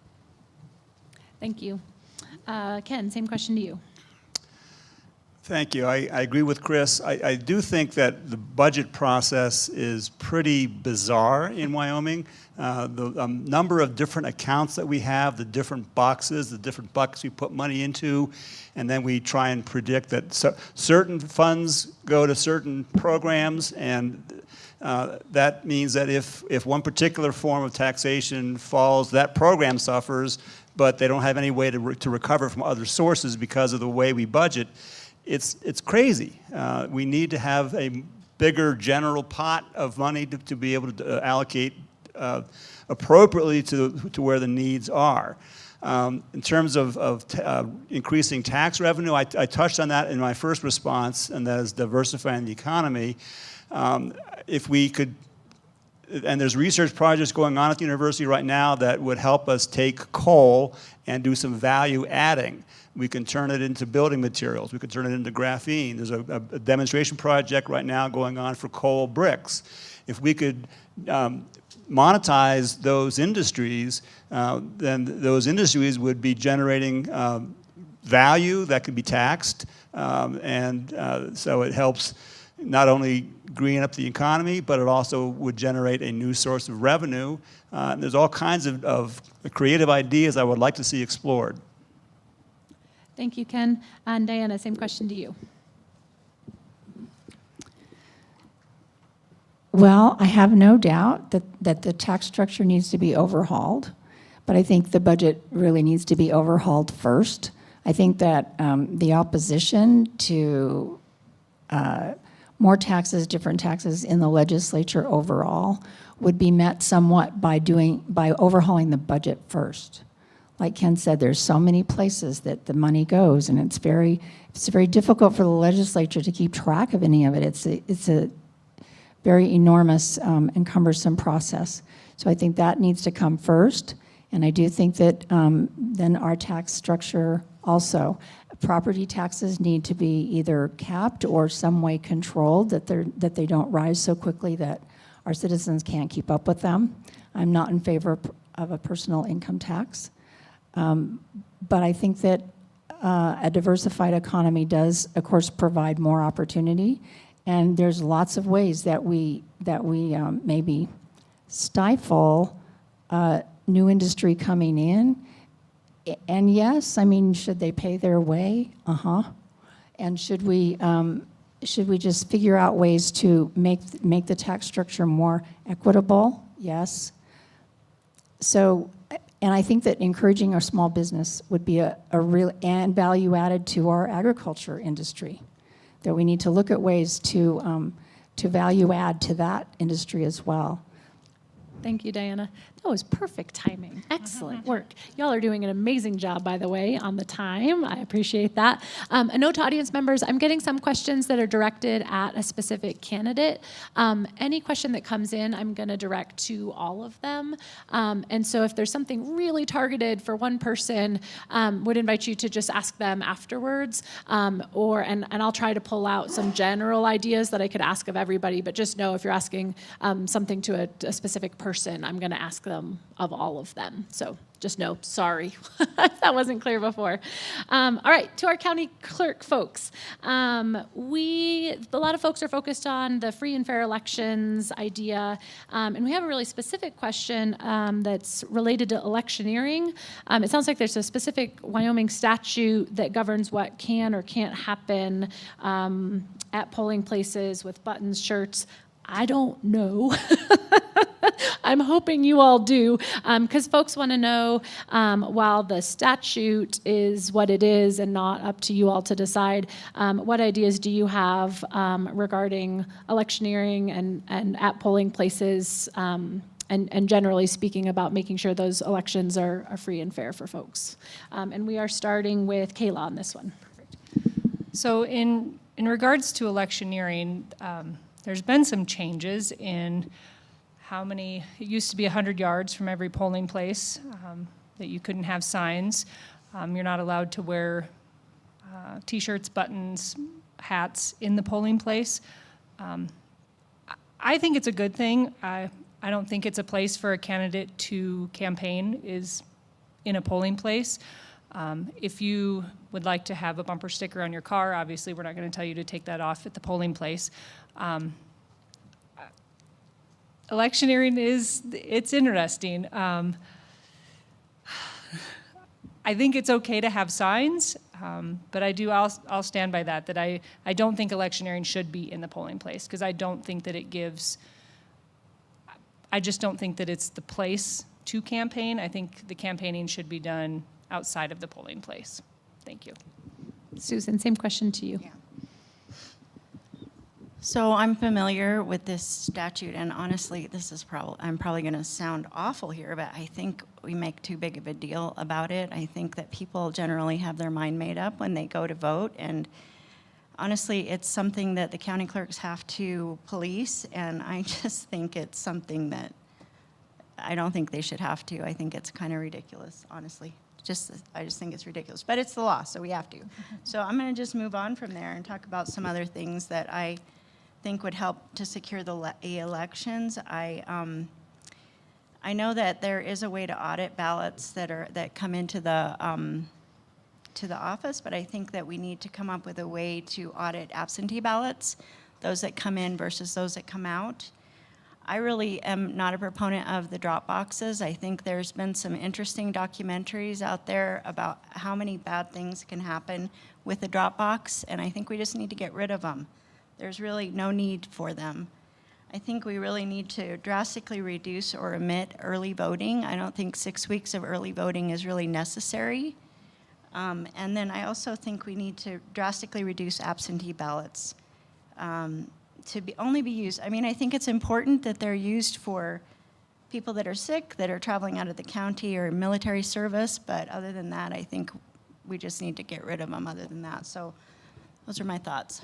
[SPEAKER 7] Thank you. Ken, same question to you.
[SPEAKER 10] Thank you. I agree with Chris. I do think that the budget process is pretty bizarre in Wyoming. The number of different accounts that we have, the different boxes, the different buckets we put money into, and then we try and predict that certain funds go to certain programs, and that means that if one particular form of taxation falls, that program suffers, but they don't have any way to recover from other sources because of the way we budget. It's crazy. We need to have a bigger general pot of money to be able to allocate appropriately to where the needs are. In terms of increasing tax revenue, I touched on that in my first response, and that is diversifying the economy. If we could, and there's research projects going on at the university right now that would help us take coal and do some value adding. We can turn it into building materials. We can turn it into graphene. There's a demonstration project right now going on for coal bricks. If we could monetize those industries, then those industries would be generating value that could be taxed. So it helps not only green up the economy, but it also would generate a new source of revenue. There's all kinds of creative ideas I would like to see explored.
[SPEAKER 7] Thank you, Ken. And Diana, same question to you.
[SPEAKER 8] Well, I have no doubt that the tax structure needs to be overhauled, but I think the budget really needs to be overhauled first. I think that the opposition to more taxes, different taxes in the legislature overall would be met somewhat by overhauling the budget first. Like Ken said, there's so many places that the money goes, and it's very difficult for the legislature to keep track of any of it. It's a very enormous and cumbersome process. So I think that needs to come first, and I do think that then our tax structure also, property taxes need to be either capped or some way controlled, that they don't rise so quickly that our citizens can't keep up with them. I'm not in favor of a personal income tax. But I think that a diversified economy does, of course, provide more opportunity, and there's lots of ways that we maybe stifle new industry coming in. And yes, I mean, should they pay their way? And should we just figure out ways to make the tax structure more equitable? Yes. So. And I think that encouraging our small business would be a real and value added to our agriculture industry. That we need to look at ways to value add to that industry as well.
[SPEAKER 7] Thank you, Diana. That was perfect timing. Excellent work. Y'all are doing an amazing job, by the way, on the time. I appreciate that. A note to audience members, I'm getting some questions that are directed at a specific candidate. Any question that comes in, I'm going to direct to all of them. And so if there's something really targeted for one person, would invite you to just ask them afterwards. And I'll try to pull out some general ideas that I could ask of everybody, but just know if you're asking something to a specific person, I'm going to ask them of all of them. So just know, sorry, if that wasn't clear before. All right, to our county clerk folks. A lot of folks are focused on the free and fair elections idea, and we have a really specific question that's related to electioneering. It sounds like there's a specific Wyoming statute that governs what can or can't happen at polling places with buttons, shirts. I don't know. I'm hoping you all do, because folks want to know, while the statute is what it is and not up to you all to decide, what ideas do you have regarding electioneering and at polling places, and generally speaking about making sure those elections are free and fair for folks. And we are starting with Kayla on this one. Perfect.
[SPEAKER 11] So in regards to electioneering, there's been some changes in how many, it used to be 100 yards from every polling place, that you couldn't have signs. You're not allowed to wear t-shirts, buttons, hats in the polling place. I think it's a good thing. I don't think it's a place for a candidate to campaign is in a polling place. If you would like to have a bumper sticker on your car, obviously we're not going to tell you to take that off at the polling place. Electioneering it's interesting. I think it's okay to have signs, but I'll stand by that I don't think electioneering should be in the polling place, because I don't think that I just don't think that it's the place to campaign. I think the campaigning should be done outside of the polling place. Thank you.
[SPEAKER 7] Susan, same question to you.
[SPEAKER 12] Yeah. So I'm familiar with this statute, and honestly, I'm probably going to sound awful here, but I think we make too big of a deal about it. I think that people generally have their mind made up when they go to vote, and honestly, it's something that the county clerks have to police, and I just think it's something that I don't think they should have to. I think it's kind of ridiculous, honestly. I just think it's ridiculous, but it's the law, so we have to. So I'm going to just move on from there and talk about some other things that I think would help to secure the elections. I know that there is a way to audit ballots that come into the office, but I think that we need to come up with a way to audit absentee ballots, those that come in versus those that come out. I really am not a proponent of the drop boxes. I think there's been some interesting documentaries out there about how many bad things can happen with a drop box, and I think we just need to get rid of them. There's really no need for them. I think we really need to drastically reduce or omit early voting. I don't think 6 weeks of early voting is really necessary. And then I also think we need to drastically reduce absentee ballots to only be used. I mean, I think it's important that they're used for people that are sick, that are traveling out of the county or military service, but other than that, I think we just need to get rid of them other than that. So those are my thoughts.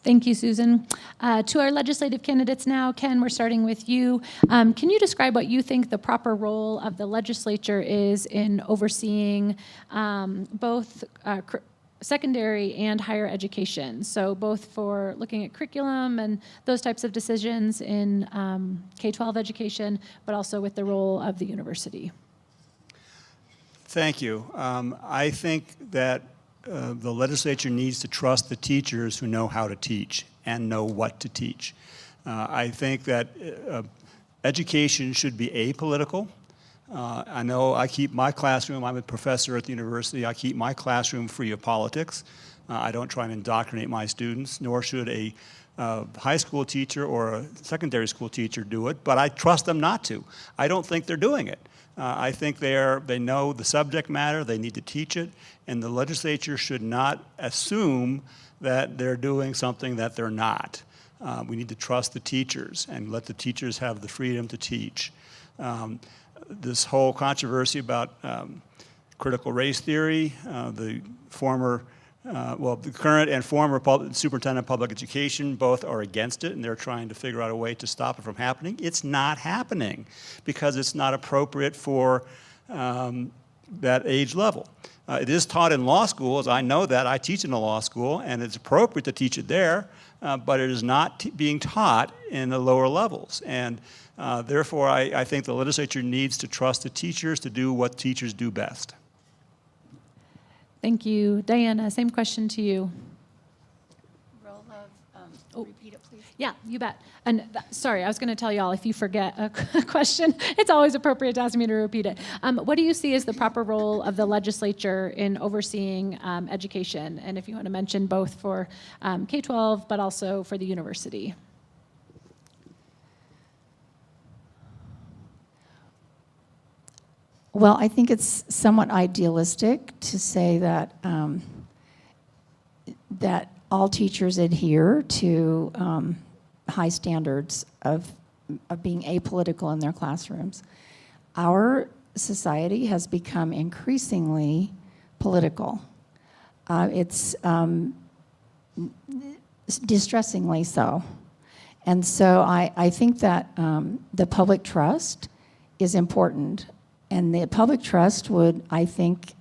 [SPEAKER 7] Thank you, Susan. To our legislative candidates now, Ken, we're starting with you. Can you describe what you think the proper role of the legislature is in overseeing both secondary and higher education? So both for looking at curriculum and those types of decisions in K-12 education, but also with the role of the university.
[SPEAKER 10] Thank you. I think that the legislature needs to trust the teachers who know how to teach and know what to teach. I think that education should be apolitical. I know I keep my classroom, I'm a professor at the university, I keep my classroom free of politics. I don't try and indoctrinate my students, nor should a high school teacher or a secondary school teacher do it, but I trust them not to. I don't think they're doing it. I think they know the subject matter, they need to teach it, and the legislature should not assume that they're doing something that they're not. We need to trust the teachers and let the teachers have the freedom to teach. This whole controversy about critical race theory, the current and former superintendent of public education both are against it, and they're trying to figure out a way to stop it from happening. It's not happening because it's not appropriate for that age level. It is taught in law schools. I know that. I teach in a law school, and it's appropriate to teach it there, but it is not being taught in the lower levels. And therefore, I think the legislature needs to trust the teachers to do what teachers do best.
[SPEAKER 7] Thank you. Diana, same question to you.
[SPEAKER 8] Role of, repeat it, please.
[SPEAKER 7] Yeah, you bet. And sorry, I was going to tell y'all, if you forget a question, it's always appropriate to ask me to repeat it. What do you see as the proper role of the legislature in overseeing education? And if you want to mention both for K-12, but also for the university.
[SPEAKER 8] Well, I think it's somewhat idealistic to say that that all teachers adhere to high standards of being apolitical in their classrooms. Our society has become increasingly political. It's distressingly so. And so I think that the public trust is important. And the public trust would, I think,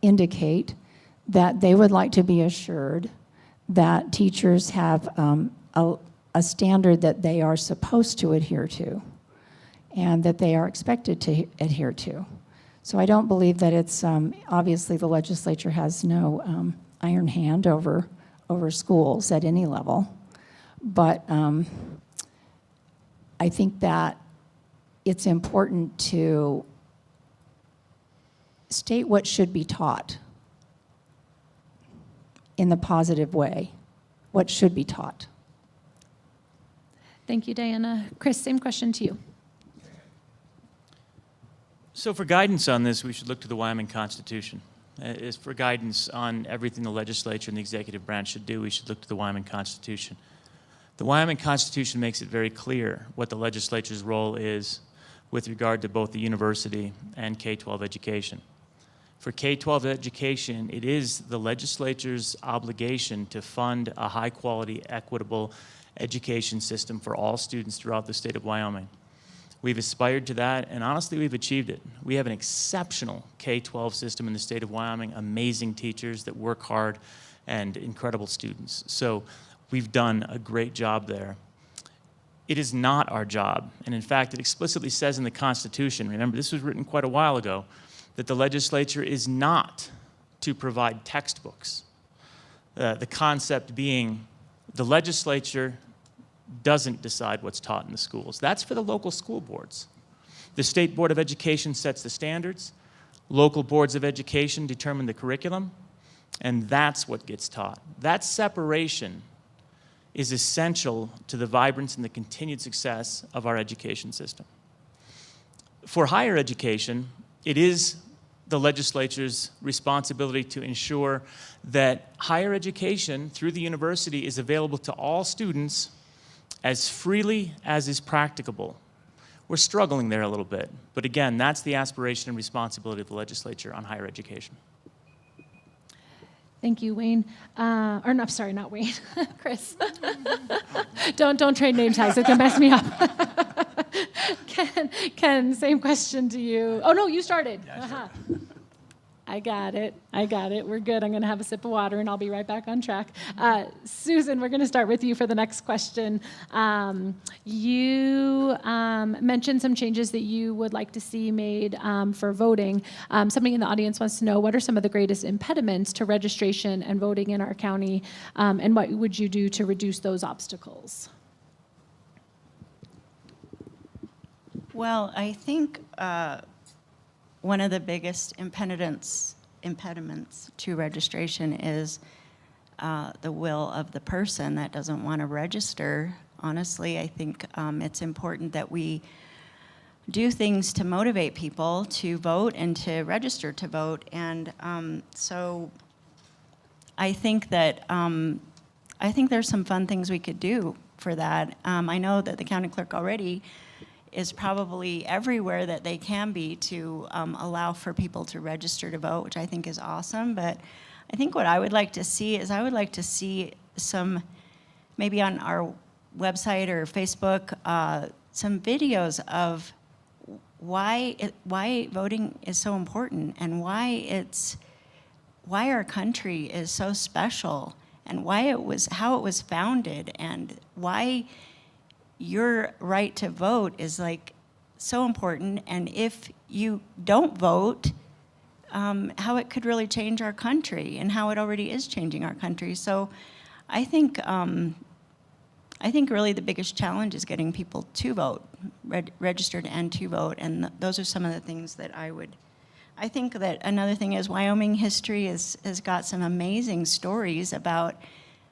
[SPEAKER 8] indicate that they would like to be assured that teachers have a standard that they are supposed to adhere to and that they are expected to adhere to. So I don't believe that it's, obviously the legislature has no iron hand over schools at any level. But I think that it's important to state what should be taught in the positive way, what should be taught.
[SPEAKER 7] Thank you, Diana. Chris, same question to you.
[SPEAKER 9] So for guidance on this, we should look to the Wyoming Constitution. As for guidance on everything the legislature and the executive branch should do, we should look to the Wyoming Constitution. The Wyoming Constitution makes it very clear what the legislature's role is with regard to both the university and K-12 education. For K-12 education, it is the legislature's obligation to fund a high-quality, equitable education system for all students throughout the state of Wyoming. We've aspired to that, and honestly, we've achieved it. We have an exceptional K-12 system in the state of Wyoming, amazing teachers that work hard, and incredible students. So we've done a great job there. It is not our job, and in fact, it explicitly says in the Constitution, remember this was written quite a while ago, that the legislature is not to provide textbooks. The concept being the legislature doesn't decide what's taught in the schools. That's for the local school boards. The State Board of Education sets the standards, local boards of education determine the curriculum, and that's what gets taught. That separation is essential to the vibrance and the continued success of our education system. For higher education, it is the legislature's responsibility to ensure that higher education through the university is available to all students as freely as is practicable. We're struggling there a little bit, but again, that's the aspiration and responsibility of the legislature on higher education.
[SPEAKER 7] Thank you, Wayne. Or no, sorry, not Wayne. Chris. Don't trade name tags. It can mess me up. Ken, same question to you. Oh no, you started. Yeah, sure. I got it. We're good. I'm going to have a sip of water, and I'll be right back on track. Susan, we're going to start with you for the next question. You mentioned some changes that you would like to see made for voting. Somebody in the audience wants to know, what are some of the greatest impediments to registration and voting in our county, and what would you do to reduce those obstacles?
[SPEAKER 12] Well, I think one of the biggest impediments to registration is the will of the person that doesn't want to register. Honestly, I think it's important that we do things to motivate people to vote and to register to vote. And so I think that there's some fun things we could do for that. I know that the county clerk already is probably everywhere that they can be to allow for people to register to vote, which I think is awesome. But I think what I would like to see is I would like to see some, maybe on our website or Facebook, some videos of why voting is so important and why our country is so special and how it was founded and why your right to vote is like so important, and if you don't vote, how it could really change our country and how it already is changing our country. So I think really the biggest challenge is getting people to vote, registered and to vote, and those are some of the things that I think that another thing is Wyoming history has got some amazing stories about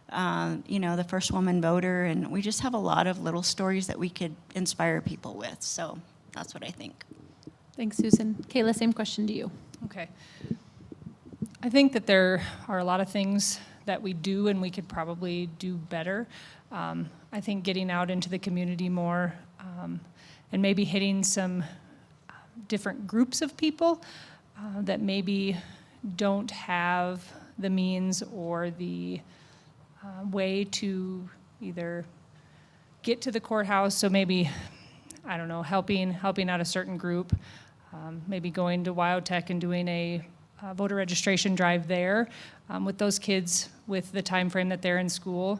[SPEAKER 12] the first woman voter, and we just have a lot of little stories that we could inspire people with. So that's what I think.
[SPEAKER 7] Thanks, Susan. Kayla, same question to you.
[SPEAKER 11] Okay. I think that there are a lot of things that we do and we could probably do better. I think getting out into the community more and maybe hitting some different groups of people that maybe don't have the means or the way to either get to the courthouse. So maybe, I don't know, helping out a certain group, maybe going to WyoTech and doing a voter registration drive there with those kids with the time frame that they're in school.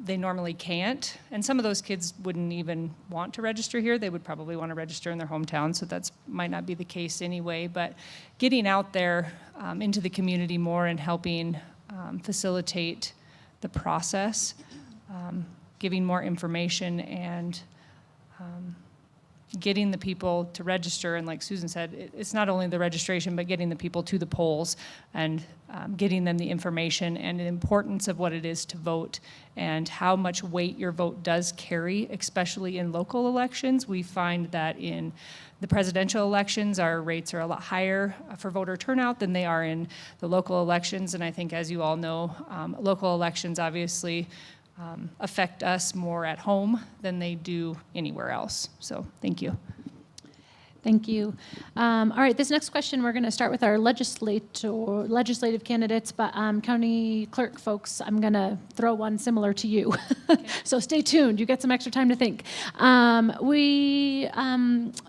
[SPEAKER 11] They normally can't, and some of those kids wouldn't even want to register here. They would probably want to register in their hometown, so that might not be the case anyway. But getting out there into the community more and helping facilitate the process, giving more information and getting the people to register. And like Susan said, it's not only the registration, but getting the people to the polls and getting them the information and the importance of what it is to vote and how much weight your vote does carry, especially in local elections. We find that in the presidential elections, our rates are a lot higher for voter turnout than they are in the local elections. And I think, as you all know, local elections obviously affect us more at home than they do anywhere else. So thank you.
[SPEAKER 7] Thank you. All right, this next question, we're going to start with our legislative candidates, but county clerk folks, I'm going to throw one similar to you. Okay. So stay tuned. You get some extra time to think.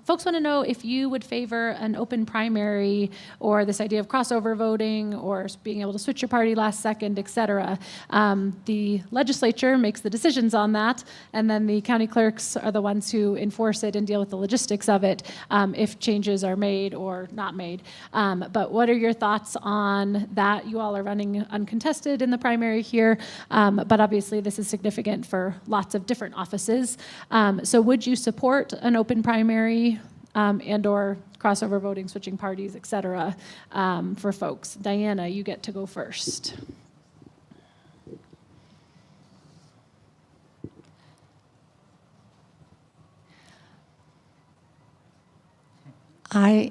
[SPEAKER 7] Folks want to know if you would favor an open primary or this idea of crossover voting or being able to switch your party last second, et cetera. The legislature makes the decisions on that, and then the county clerks are the ones who enforce it and deal with the logistics of it. If changes are made or not made. But what are your thoughts on that? You all are running uncontested in the primary here, but obviously this is significant for lots of different offices. So would you support an open primary and or crossover voting, switching parties, et cetera, for folks? Diana, you get to go first.
[SPEAKER 8] I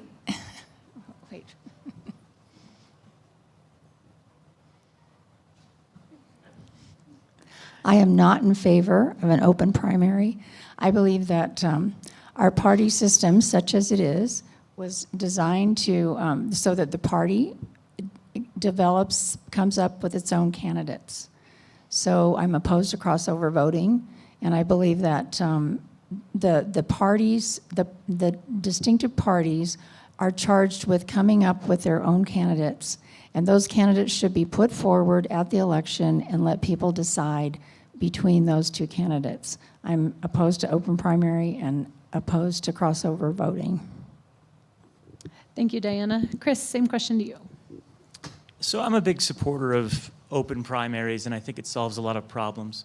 [SPEAKER 8] am not in favor of an open primary. I believe that our party system, such as it is, was designed to so that the party comes up with its own candidates. So I'm opposed to crossover voting, and I believe that the parties, the distinctive parties are charged with coming up with their own candidates, and those candidates should be put forward at the election and let people decide between those two candidates. I'm opposed to open primary and opposed to crossover voting.
[SPEAKER 7] Thank you, Diana. Chris, same question to you.
[SPEAKER 9] So I'm a big supporter of open primaries, and I think it solves a lot of problems.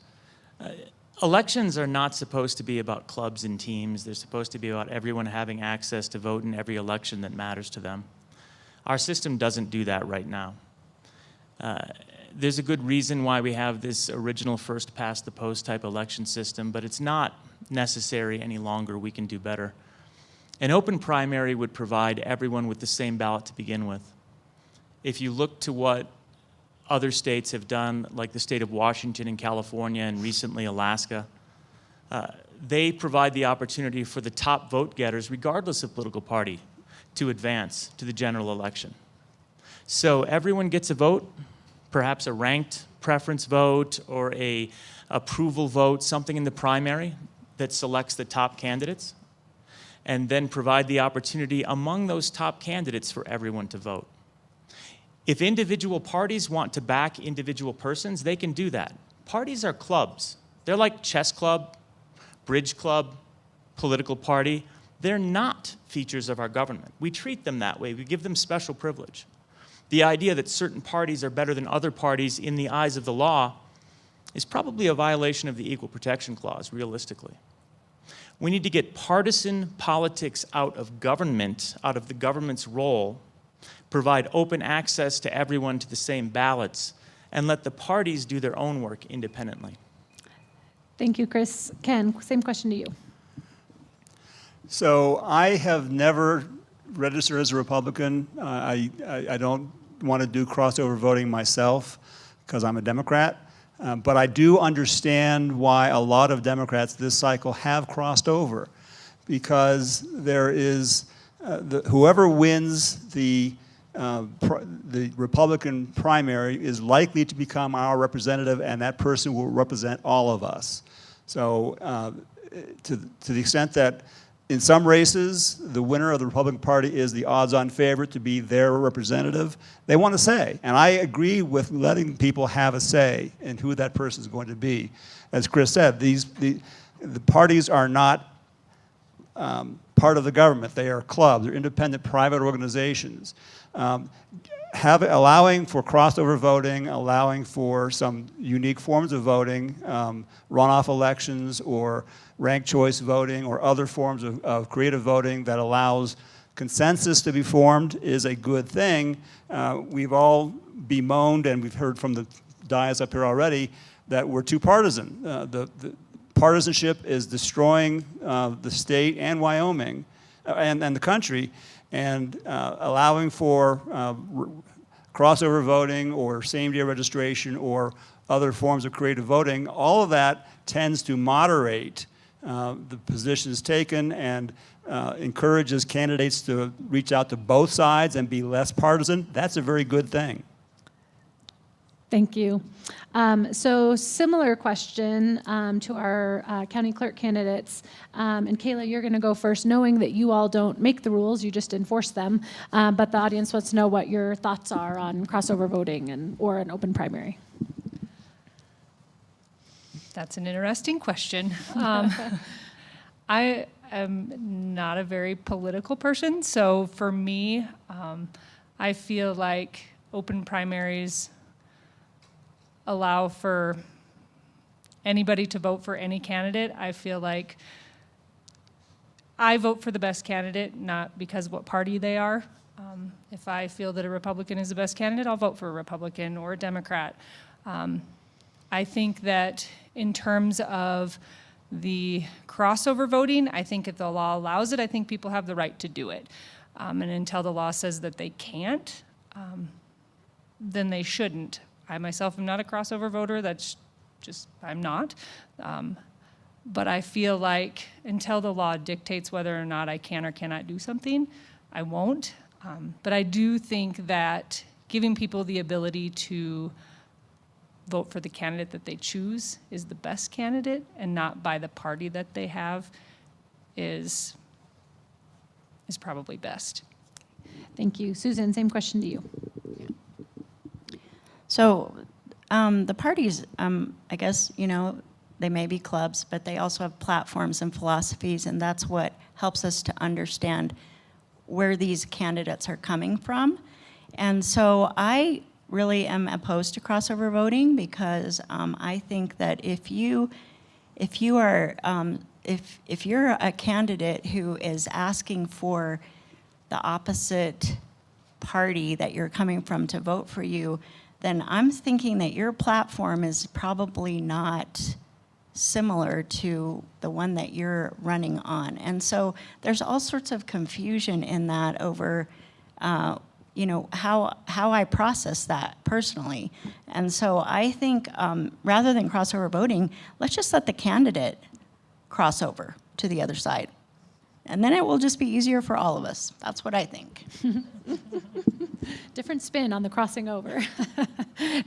[SPEAKER 9] Elections are not supposed to be about clubs and teams. They're supposed to be about everyone having access to vote in every election that matters to them. Our system doesn't do that right now. There's a good reason why we have this original first past the post type election system, but it's not necessary any longer. We can do better. An open primary would provide everyone with the same ballot to begin with. If you look to what other states have done, like the state of Washington and California and recently Alaska. They provide the opportunity for the top vote getters, regardless of political party, to advance to the general election. So everyone gets a vote, perhaps a ranked preference vote or a approval vote, something in the primary that selects the top candidates, and then provide the opportunity among those top candidates for everyone to vote. If individual parties want to back individual persons, they can do that. Parties are clubs. They're like chess club, bridge club, political party. They're not features of our government. We treat them that way. We give them special privilege. The idea that certain parties are better than other parties in the eyes of the law is probably a violation of the Equal Protection Clause, realistically. We need to get partisan politics out of government, out of the government's role, provide open access to everyone to the same ballots, and let the parties do their own work independently.
[SPEAKER 7] Thank you, Chris. Ken, same question to you.
[SPEAKER 10] So I have never registered as a Republican. I don't want to do crossover voting myself because I'm a Democrat. But I do understand why a lot of Democrats this cycle have crossed over, because there is whoever wins the Republican primary is likely to become our representative, and that person will represent all of us. So to the extent that in some races, the winner of the Republican Party is the odds-on favorite to be their representative, they want a say. And I agree with letting people have a say in who that person is going to be. As Chris said, the parties are not part of the government. They are clubs. They're independent private organizations. Allowing for crossover voting, allowing for some unique forms of voting, runoff elections or ranked choice voting or other forms of creative voting that allows consensus to be formed is a good thing. We've all bemoaned, and we've heard from the dais up here already, that we're too partisan. The partisanship is destroying the state and Wyoming and the country, and allowing for crossover voting or same-day registration or other forms of creative voting, all of that tends to moderate the positions taken and encourages candidates to reach out to both sides and be less partisan. That's a very good thing.
[SPEAKER 7] Thank you. So similar question to our county clerk candidates. And Kayla, you're going to go first, knowing that you all don't make the rules, you just enforce them. But the audience wants to know what your thoughts are on crossover voting or an open primary.
[SPEAKER 11] That's an interesting question. I am not a very political person, so for me, I feel like open primaries allow for anybody to vote for any candidate. I feel like I vote for the best candidate, not because of what party they are. If I feel that a Republican is the best candidate, I'll vote for a Republican or a Democrat. I think that in terms of the crossover voting, I think if the law allows it, I think people have the right to do it. And until the law says that they can't, then they shouldn't. I myself am not a crossover voter. That's just, I'm not. But I feel like until the law dictates whether or not I can or cannot do something, I won't. But I do think that giving people the ability to vote for the candidate that they choose is the best candidate and not by the party that they have is probably best.
[SPEAKER 7] Thank you. Susan, same question to you.
[SPEAKER 12] So the parties, I guess, they may be clubs, but they also have platforms and philosophies, and that's what helps us to understand where these candidates are coming from. And so I really am opposed to crossover voting because I think that if you're a candidate who is asking for the opposite party that you're coming from to vote for you, then I'm thinking that your platform is probably not similar to the one that you're running on. And so there's all sorts of confusion in that over you know, how I process that personally. And so I think rather than crossover voting, let's just let the candidate cross over to the other side. And then it will just be easier for all of us. That's what I think.
[SPEAKER 7] Different spin on the crossing over.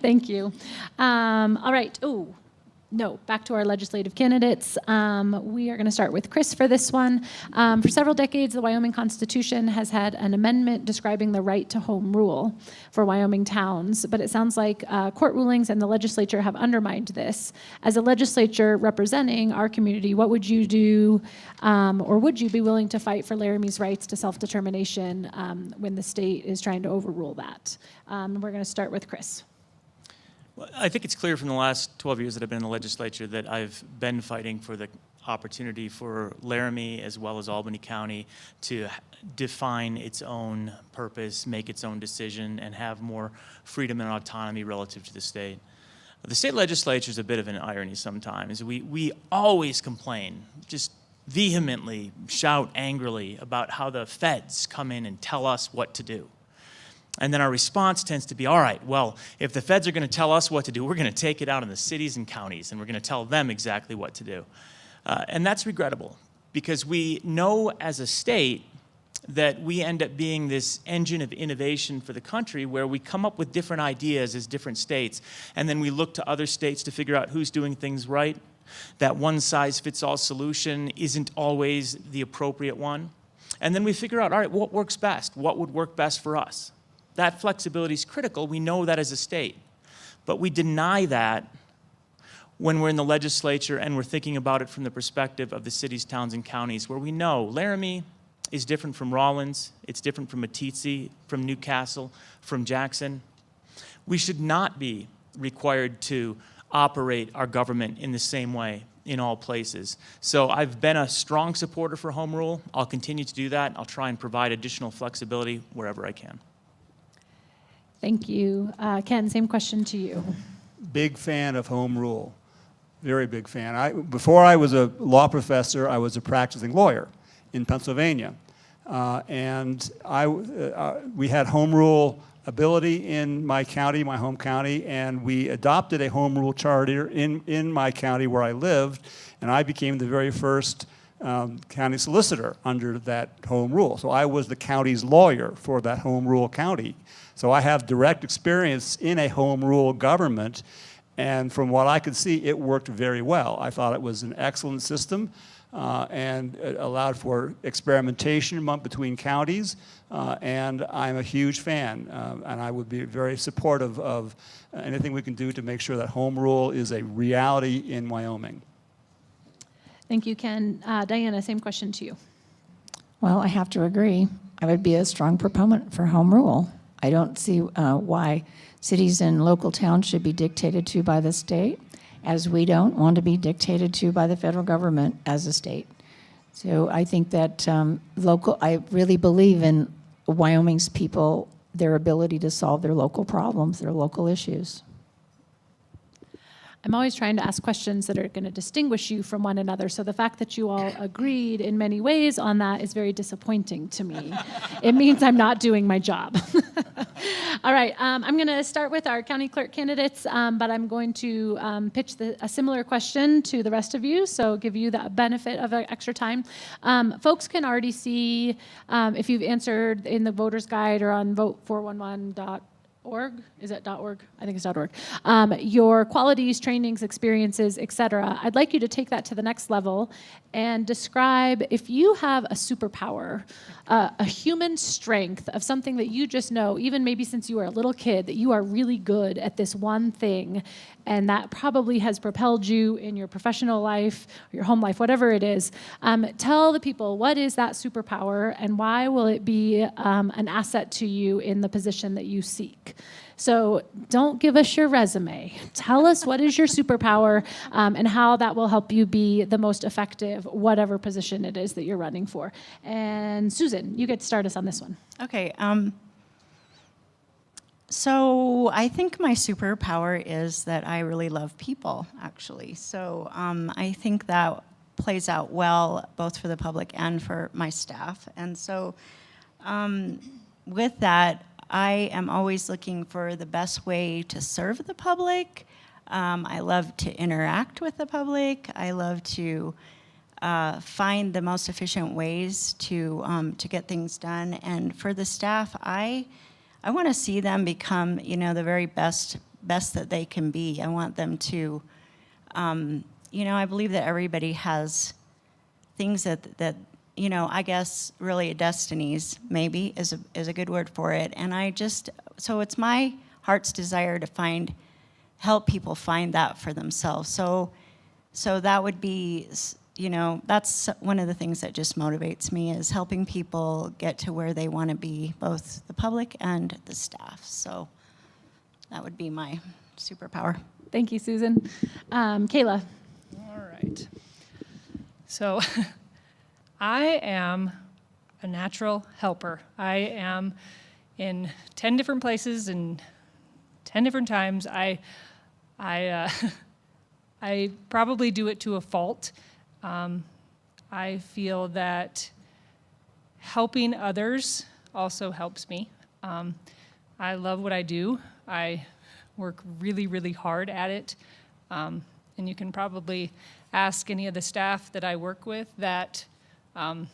[SPEAKER 7] Thank you. All right. Oh, no, back to our legislative candidates. We are going to start with Chris for this one. For several decades, the Wyoming Constitution has had an amendment describing the right to home rule for Wyoming towns, but it sounds like court rulings and the legislature have undermined this. As a legislature representing our community, what would you do, or would you be willing to fight for Laramie's rights to self-determination when the state is trying to overrule that? We're going to start with Chris.
[SPEAKER 9] Well, I think it's clear from the last 12 years that I've been in the legislature that I've been fighting for the opportunity for Laramie as well as Albany County to define its own purpose, make its own decision, and have more freedom and autonomy relative to the state. The state legislature is a bit of an irony sometimes. We always complain, just vehemently shout angrily about how the feds come in and tell us what to do. And then our response tends to be, all right, well, if the feds are going to tell us what to do, we're going to take it out on the cities and counties, and we're going to tell them exactly what to do. And that's regrettable, because we know as a state that we end up being this engine of innovation for the country where we come up with different ideas as different states, and then we look to other states to figure out who's doing things right. That one-size-fits-all solution isn't always the appropriate one. And then we figure out, all right, what works best? What would work best for us? That flexibility is critical. We know that as a state. But we deny that when we're in the legislature and we're thinking about it from the perspective of the cities, towns, and counties, where we know Laramie is different from Rawlins, it's different from Meeteetse, from Newcastle, from Jackson. We should not be required to operate our government in the same way in all places. So I've been a strong supporter for home rule. I'll continue to do that. I'll try and provide additional flexibility wherever I can.
[SPEAKER 7] Thank you. Ken, same question to you.
[SPEAKER 10] Big fan of home rule. Very big fan. Before I was a law professor, I was a practicing lawyer in Pennsylvania. And we had home rule ability in my county, my home county, and we adopted a home rule charter in my county where I lived, and I became the very first county solicitor under that home rule. So I was the county's lawyer for that home rule county. So I have direct experience in a home rule government, and from what I could see, it worked very well. I thought it was an excellent system, and it allowed for experimentation between counties, and I'm a huge fan, and I would be very supportive of anything we can do to make sure that home rule is a reality in Wyoming.
[SPEAKER 7] Thank you, Ken. Diana, same question to you.
[SPEAKER 8] Well, I have to agree. I would be a strong proponent for home rule. I don't see why cities and local towns should be dictated to by the state, as we don't want to be dictated to by the federal government as a state. So I think that I really believe in Wyoming's people, their ability to solve their local problems, their local issues.
[SPEAKER 7] I'm always trying to ask questions that are going to distinguish you from one another. So the fact that you all agreed in many ways on that is very disappointing to me. It means I'm not doing my job. All right, I'm going to start with our county clerk candidates, but I'm going to pitch a similar question to the rest of you, so give you the benefit of extra time. Folks can already see if you've answered in the voter's guide or on vote411.org. Is that .org? I think it's .org. Your qualities, trainings, experiences, etc. I'd like you to take that to the next level and describe if you have a superpower, a human strength of something that you just know, even maybe since you were a little kid, that you are really good at this one thing, and that probably has propelled you in your professional life, or your home life, whatever it is. Tell the people, what is that superpower, and why will it be an asset to you in the position that you seek? So don't give us your resume. Tell us what is your superpower and how that will help you be the most effective, whatever position it is that you're running for. And Susan, you get to start us on this one.
[SPEAKER 12] Okay. So I think my superpower is that I really love people, actually. So I think that plays out well both for the public and for my staff. And so with that, I am always looking for the best way to serve the public. I love to interact with the public. I love to find the most efficient ways to get things done. And for the staff, I want to see them become, the very best that they can be. I want them to, I believe that everybody has things that I guess really destinies maybe is a good word for it. And so it's my heart's desire to help people find that for themselves. So that would be, that's one of the things that just motivates me, is helping people get to where they want to be, both the public and the staff. So that would be my superpower.
[SPEAKER 7] Thank you, Susan. Kayla.
[SPEAKER 11] All right. So I am a natural helper. I am in 10 different places and 10 different times. I probably do it to a fault. I feel that helping others also helps me. I love what I do. I work really, really hard at it. And you can probably ask any of the staff that I work with that I'm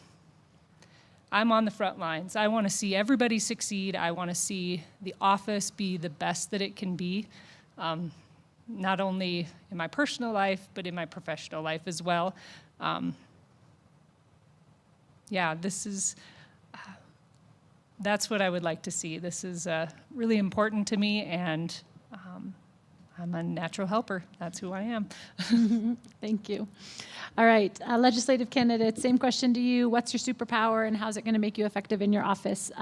[SPEAKER 11] on the front lines. I want to see everybody succeed. I want to see the office be the best that it can be, not only in my personal life, but in my professional life as well. That's what I would like to see. This is really important to me, and I'm a natural helper. That's who I am.
[SPEAKER 7] Thank you. All right, legislative candidates, same question to you. What's your superpower and how's it going to make you effective in your office?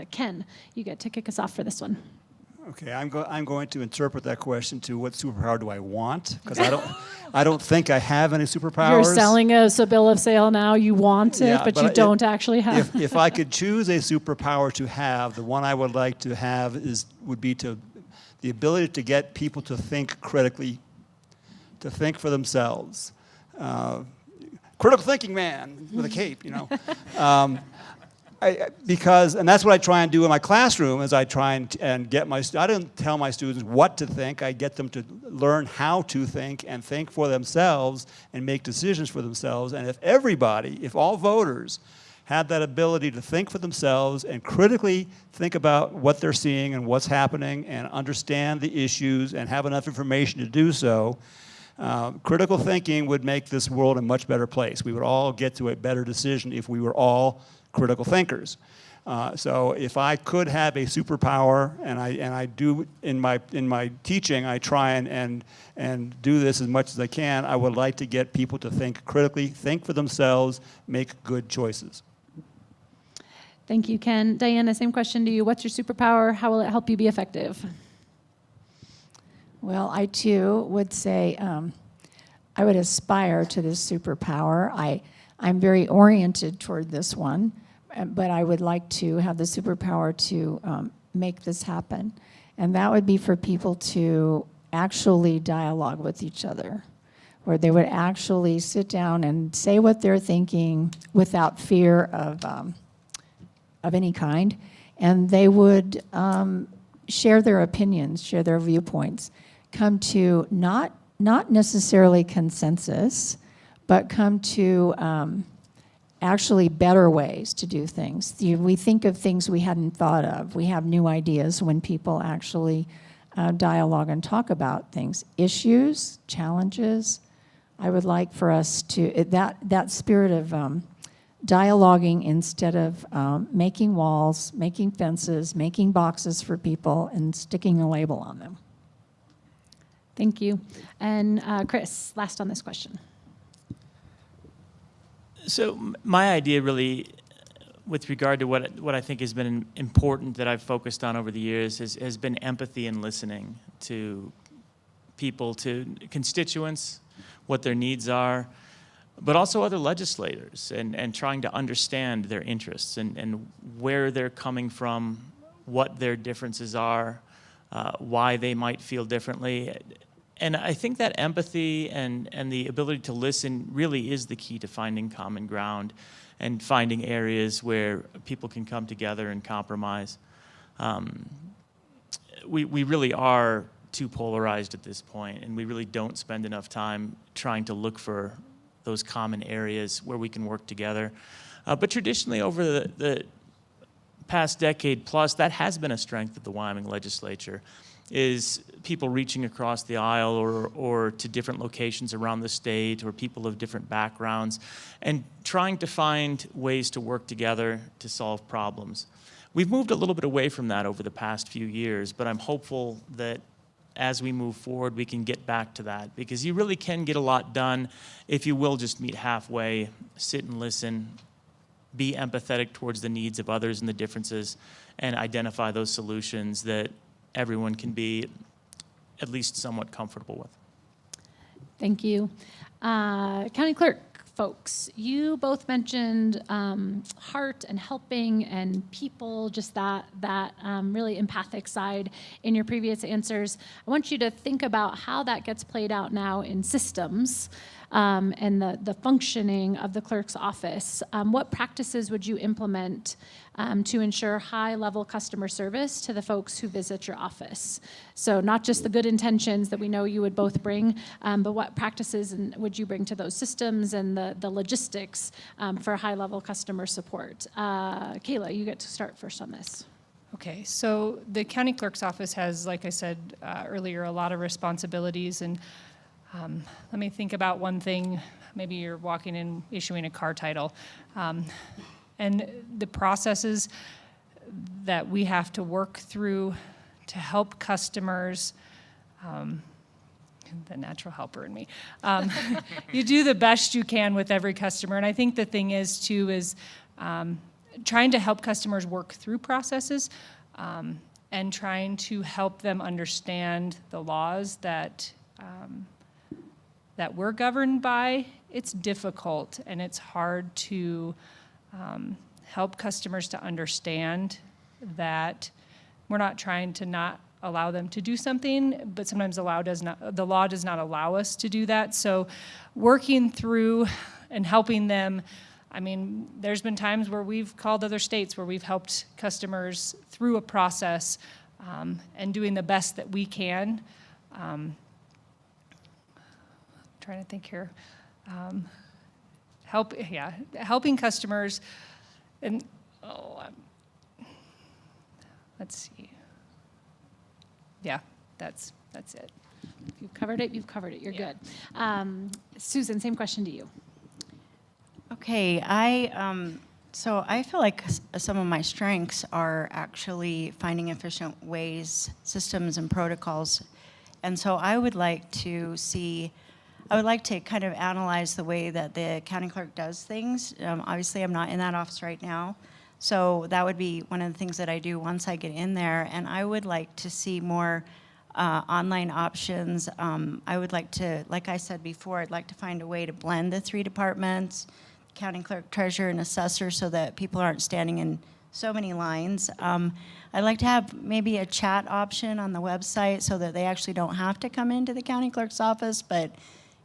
[SPEAKER 7] Ken, you get to kick us off for this one.
[SPEAKER 10] Okay, I'm going to interpret that question to what superpower do I want? Because I don't think I have any superpowers.
[SPEAKER 7] You're selling a bill of sale now. You want it, but you don't actually have.
[SPEAKER 10] If I could choose a superpower to have, the one I would like to have would be the ability to get people to think critically, to think for themselves. Critical thinking man with a cape, and that's what I try and do in my classroom, is I try and get I don't tell my students what to think. I get them to learn how to think and think for themselves and make decisions for themselves. And if all voters had that ability to think for themselves and critically think about what they're seeing and what's happening and understand the issues and have enough information to do so, critical thinking would make this world a much better place. We would all get to a better decision if we were all critical thinkers. So if I could have a superpower, and I do in my teaching, I try and do this as much as I can, I would like to get people to think critically, think for themselves, make good choices.
[SPEAKER 7] Thank you, Ken. Diana, same question to you. What's your superpower? How will it help you be effective?
[SPEAKER 8] Well, I too would say I would aspire to this superpower. I'm very oriented toward this one, but I would like to have the superpower to make this happen. And that would be for people to actually dialogue with each other, where they would actually sit down and say what they're thinking without fear of any kind, and they would share their opinions, share their viewpoints, come to not necessarily consensus, but come to actually better ways to do things. We think of things we hadn't thought of. We have new ideas when people actually dialogue and talk about things. Issues, challenges. I would like for us to, that spirit of dialoguing instead of making walls, making fences, making boxes for people, and sticking a label on them.
[SPEAKER 7] Thank you. And Chris, last on this question.
[SPEAKER 9] So my idea really, with regard to what I think has been important that I've focused on over the years, has been empathy and listening to people, to constituents, what their needs are, but also other legislators, and trying to understand their interests and where they're coming from, what their differences are, why they might feel differently. And I think that empathy and the ability to listen really is the key to finding common ground and finding areas where people can come together and compromise. we really are too polarized at this point, and we really don't spend enough time trying to look for those common areas where we can work together. But traditionally, over the past decade plus, that has been a strength of the Wyoming legislature, is people reaching across the aisle or to different locations around the state, or people of different backgrounds, and trying to find ways to work together to solve problems. We've moved a little bit away from that over the past few years, but I'm hopeful that as we move forward, we can get back to that, because you really can get a lot done if you will just meet halfway, sit and listen, be empathetic towards the needs of others and the differences, and identify those solutions that everyone can be at least somewhat comfortable with.
[SPEAKER 7] Thank you. County Clerk folks, you both mentioned heart and helping and people, just that really empathic side in your previous answers. I want you to think about how that gets played out now in systems and the functioning of the clerk's office. What practices would you implement to ensure high-level customer service to the folks who visit your office? So not just the good intentions that we know you would both bring, but what practices would you bring to those systems and the logistics for high-level customer support? Kayla, you get to start first on this.
[SPEAKER 11] Okay, so the county clerk's office has, like I said earlier, a lot of responsibilities, and let me think about one thing. Maybe you're walking in issuing a car title. And the processes that we have to work through to help customers, the natural helper in me, you do the best you can with every customer. And I think the thing is, too, is trying to help customers work through processes and trying to help them understand the laws that we're governed by. It's difficult and it's hard to help customers to understand that we're not trying to not allow them to do something, but sometimes the law does not allow us to do that. So working through and helping them, I mean, there's been times where we've called other states where we've helped customers through a process and doing the best that we can. Trying to think here. Helping customers, and let's see. Yeah, that's it.
[SPEAKER 7] If you've covered it, you've covered it. You're good. Susan, same question to you.
[SPEAKER 12] Okay, so I feel like some of my strengths are actually finding efficient ways, systems, and protocols, and so I would like to kind of analyze the way that the county clerk does things. Obviously, I'm not in that office right now, so that would be one of the things that I do once I get in there. And I would like to see more online options. I would like to, like I said before, I'd like to find a way to blend the three departments, county clerk, treasurer, and assessor, so that people aren't standing in so many lines. I'd like to have maybe a chat option on the website so that they actually don't have to come into the county clerk's office, but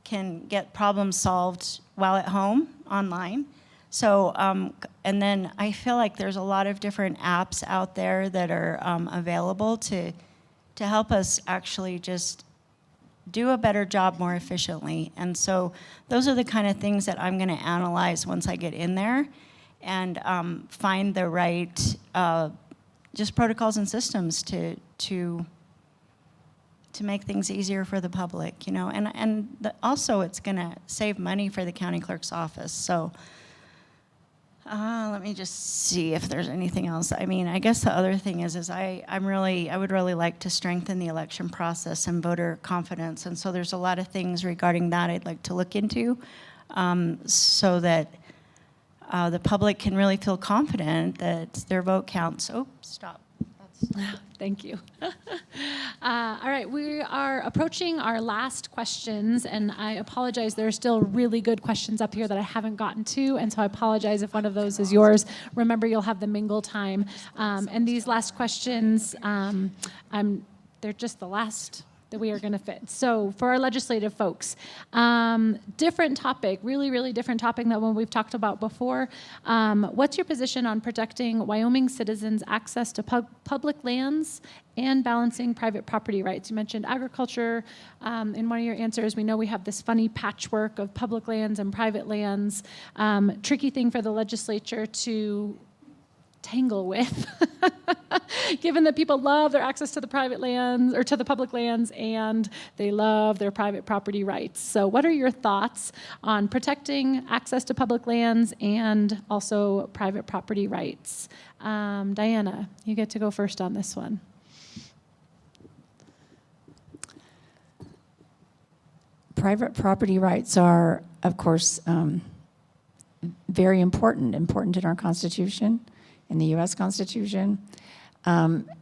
[SPEAKER 12] can get problems solved while at home online. So, and then I feel like there's a lot of different apps out there that are available to help us actually just do a better job more efficiently. And so those are the kind of things that I'm going to analyze once I get in there and find the right just protocols and systems to make things easier for the public, you know, and also it's going to save money for the county clerk's office. So let me just see if there's anything else. I mean, I guess the other thing is I would really like to strengthen the election process and voter confidence, and so there's a lot of things regarding that I'd like to look into, so that the public can really feel confident that their vote counts. Oh, stop.
[SPEAKER 7] Thank you. All right, we are approaching our last questions, and I apologize. There are still really good questions up here that I haven't gotten to, and so I apologize if one of those is yours. Remember, you'll have the mingle time. And these last questions, they're just the last that we are going to fit. So for our legislative folks, different topic, really, really different topic than one we've talked about before. What's your position on protecting Wyoming citizens' access to public lands and balancing private property rights? You mentioned agriculture in one of your answers. We know we have this funny patchwork of public lands and private lands. Tricky thing for the legislature to tangle with, given that people love their access to the private lands or to the public lands, and they love their private property rights. So what are your thoughts on protecting access to public lands and also private property rights? Diana, you get to go first on this one.
[SPEAKER 8] Private property rights are, of course, very important in our Constitution, in the U.S. Constitution. Balancing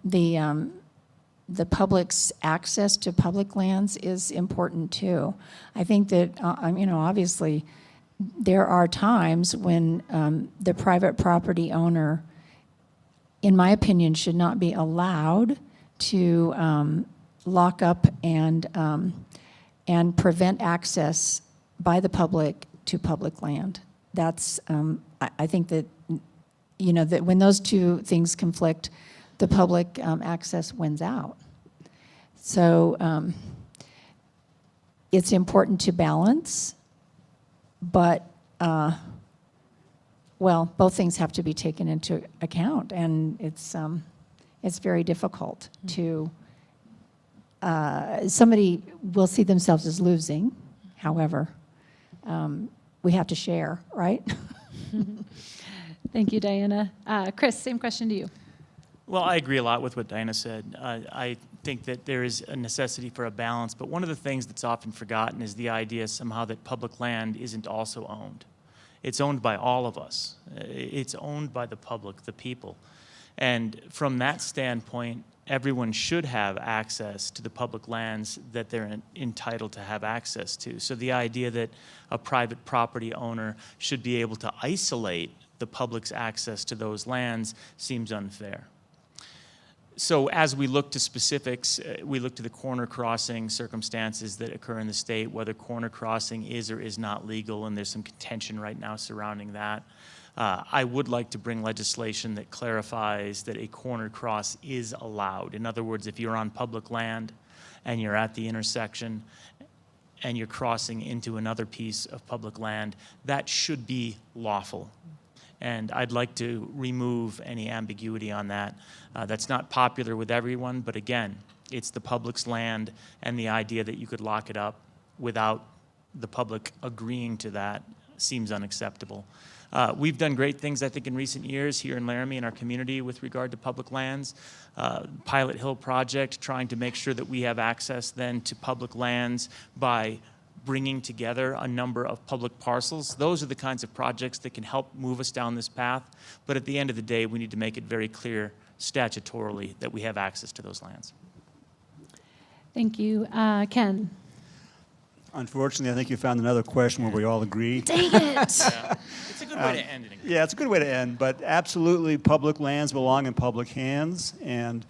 [SPEAKER 8] the public's access to public lands is important too. I think that, obviously, there are times when the private property owner, in my opinion, should not be allowed to lock up and prevent access by the public to public land. That's, I think that, that when those two things conflict, the public access wins out. So it's important to balance, but, both things have to be taken into account, and it's very difficult to, somebody will see themselves as losing, however, we have to share, right?
[SPEAKER 7] Thank you, Diana. Chris, same question to you.
[SPEAKER 9] Well, I agree a lot with what Diana said. I think that there is a necessity for a balance, but one of the things that's often forgotten is the idea somehow that public land isn't also owned. It's owned by all of us. It's owned by the public, the people. And from that standpoint, everyone should have access to the public lands that they're entitled to have access to. So the idea that a private property owner should be able to isolate the public's access to those lands seems unfair. So as we look to specifics, we look to the corner crossing circumstances that occur in the state, whether corner crossing is or is not legal, and there's some contention right now surrounding that. I would like to bring legislation that clarifies that a corner cross is allowed. In other words, if you're on public land and you're at the intersection and you're crossing into another piece of public land, that should be lawful. And I'd like to remove any ambiguity on that. That's not popular with everyone, but again, it's the public's land, and the idea that you could lock it up without the public agreeing to that seems unacceptable. We've done great things, I think, in recent years here in Laramie in our community with regard to public lands. Pilot Hill Project, trying to make sure that we have access then to public lands by bringing together a number of public parcels. Those are the kinds of projects that can help move us down this path. But at the end of the day, we need to make it very clear statutorily that we have access to those lands.
[SPEAKER 7] Thank you. Ken.
[SPEAKER 10] Unfortunately, I think you found another question where we all agree.
[SPEAKER 7] Dang it!
[SPEAKER 9] Yeah. It's a good way to end it.
[SPEAKER 10] Yeah, it's a good way to end, but absolutely public lands belong in public hands, and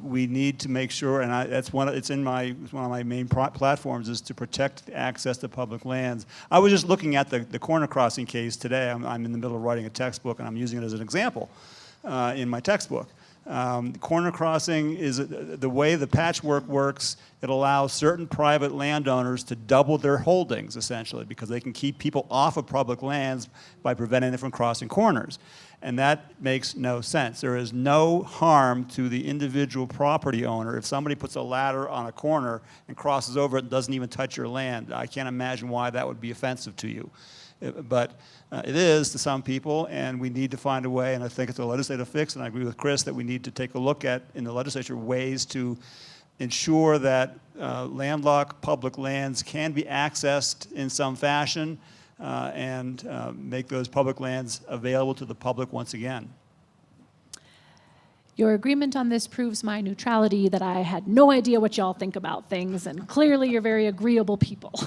[SPEAKER 10] we need to make sure, and it's one of my main platforms is to protect access to public lands. I was just looking at the corner crossing case today. I'm in the middle of writing a textbook, and I'm using it as an example in my textbook. Corner crossing is the way the patchwork works. It allows certain private landowners to double their holdings, essentially, because they can keep people off of public lands by preventing them from crossing corners. And that makes no sense. There is no harm to the individual property owner if somebody puts a ladder on a corner and crosses over it and doesn't even touch your land. I can't imagine why that would be offensive to you. But it is to some people, and we need to find a way, and I think it's a legislative fix, and I agree with Chris that we need to take a look at, in the legislature, ways to ensure that landlocked public lands can be accessed in some fashion and make those public lands available to the public once again.
[SPEAKER 7] Your agreement on this proves my neutrality, that I had no idea what y'all think about things, and clearly you're very agreeable people.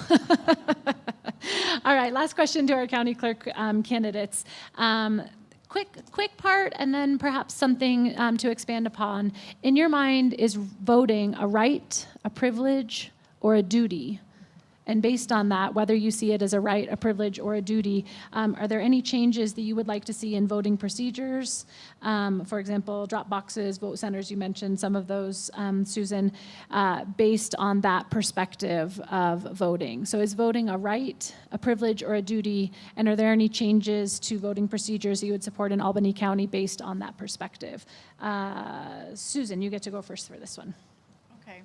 [SPEAKER 7] All right, last question to our county clerk candidates. quick part, and then perhaps something to expand upon. In your mind, is voting a right, a privilege, or a duty? And based on that, whether you see it as a right, a privilege, or a duty, are there any changes that you would like to see in voting procedures? For example, drop boxes, vote centers, you mentioned some of those, Susan, based on that perspective of voting. So is voting a right, a privilege, or a duty? And are there any changes to voting procedures that you would support in Albany County based on that perspective? Susan, you get to go first for this one.
[SPEAKER 12] Okay.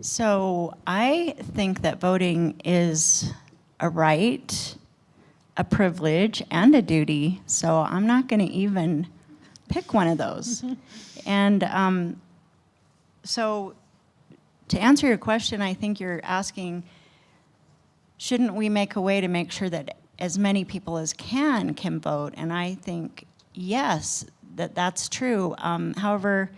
[SPEAKER 12] So I think that voting is a right, a privilege, and a duty. So I'm not going to even pick one of those. And so to answer your question, I think you're asking, shouldn't we make a way to make sure that as many people as can vote? And I think, yes, that's true. However,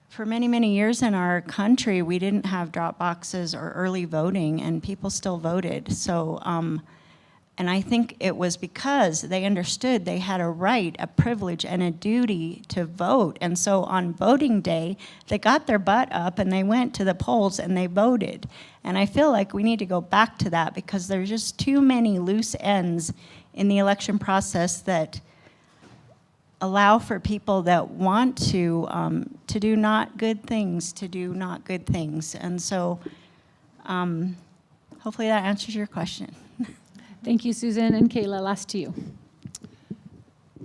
[SPEAKER 12] for many, many years in our country, we didn't have drop boxes or early voting, and people still voted. So, and I think it was because they understood they had a right, a privilege, and a duty to vote. And so on voting day, they got their butt up and they went to the polls and they voted. And I feel like we need to go back to that because there's just too many loose ends in the election process that allow for people that want to do not good things, And so hopefully that answers your question.
[SPEAKER 7] Thank you, Susan. And Kayla, last to you.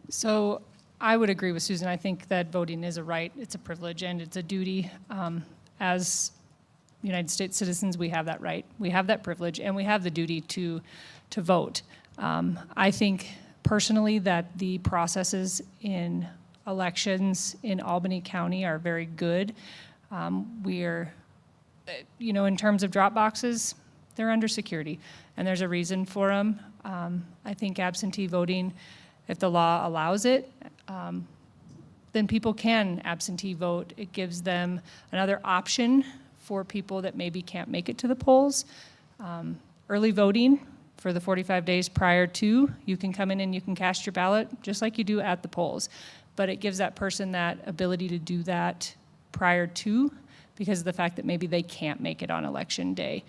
[SPEAKER 11] So I would agree with Susan. I think that voting is a right, it's a privilege, and it's a duty. As United States citizens, we have that right, we have that privilege, and we have the duty to vote. I think personally that the processes in elections in Albany County are very good. We're, in terms of drop boxes, they're under security, and there's a reason for them. I think absentee voting, if the law allows it, then people can absentee vote. It gives them another option for people that maybe can't make it to the polls. Early voting, for the 45 days prior to, you can come in and you can cast your ballot just like you do at the polls. But it gives that person that ability to do that prior to because of the fact that maybe they can't make it on election day.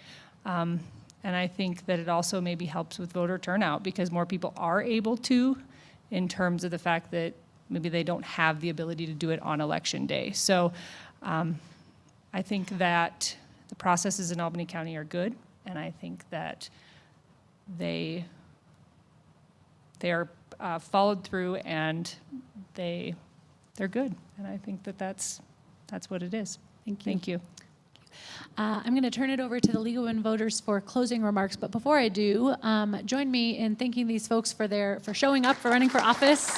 [SPEAKER 11] And I think that it also maybe helps with voter turnout because more people are able to in terms of the fact that maybe they don't have the ability to do it on election day. So I think that the processes in Albany County are good, and I think that they are followed through and they're good, and I think that that's what it is. Thank you.
[SPEAKER 7] I'm going to turn it over to the League of Women Voters for closing remarks, but before I do, join me in thanking these folks for showing up, for running for office.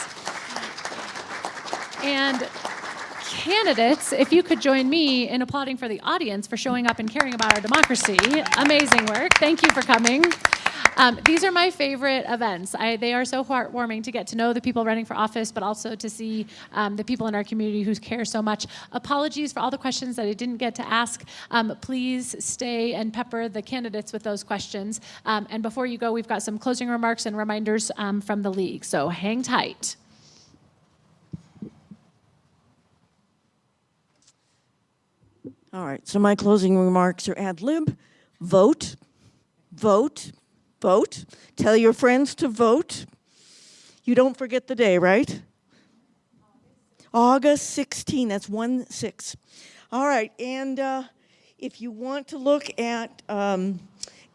[SPEAKER 7] And candidates, if you could join me in applauding for the audience for showing up and caring about our democracy. Amazing work. Thank you for coming. These are my favorite events. They are so heartwarming to get to know the people running for office, but also to see the people in our community who care so much. Apologies for all the questions that I didn't get to ask. Please stay and pepper the candidates with those questions. And before you go, we've got some closing remarks and reminders from the League, so hang tight.
[SPEAKER 1] All right, so my closing remarks are ad lib. Vote, vote, vote. Tell your friends to vote. You don't forget the day, right? August 16, that's 1-6. All right, and if you want to look at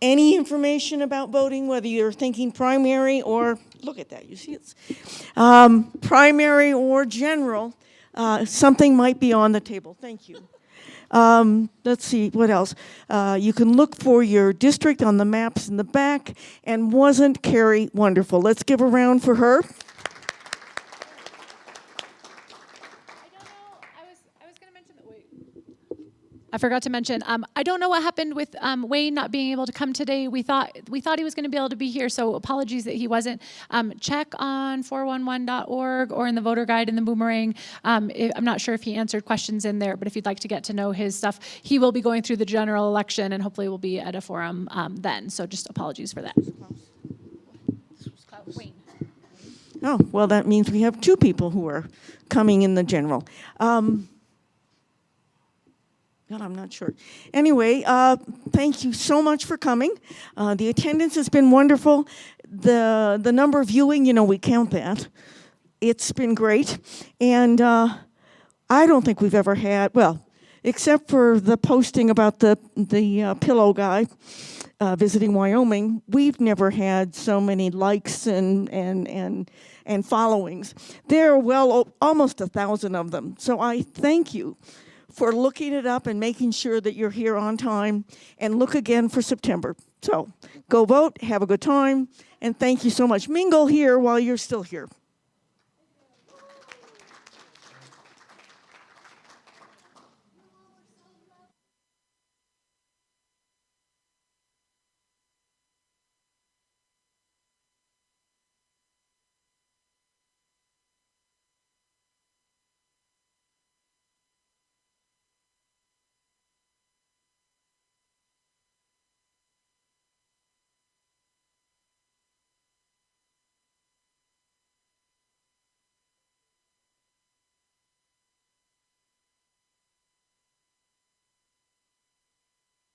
[SPEAKER 1] any information about voting, whether you're thinking primary or, look at that, you see it's primary or general, something might be on the table. Thank you. Let's see, what else? You can look for your district on the maps in the back. And wasn't Carrie wonderful? Let's give a round for her.
[SPEAKER 7] I forgot to mention, I don't know what happened with Wayne not being able to come today. We thought he was going to be able to be here, so apologies that he wasn't. Check on 411.org or in the voter guide in the Boomerang. I'm not sure if he answered questions in there, but if you'd like to get to know his stuff, he will be going through the general election and hopefully will be at a forum then. So just apologies for that. Wayne.
[SPEAKER 1] Oh, well, that means we have 2 people who are coming in the general. God, I'm not sure. Anyway, thank you so much for coming. The attendance has been wonderful. The number of viewing, we count that. It's been great. And I don't think we've ever had, well, except for the posting about the pillow guy visiting Wyoming, we've never had so many likes and followings. There are almost 1,000 of them. So I thank you for looking it up and making sure that you're here on time, and look again for September. So go vote, have a good time, and thank you so much. Mingle here while you're still here.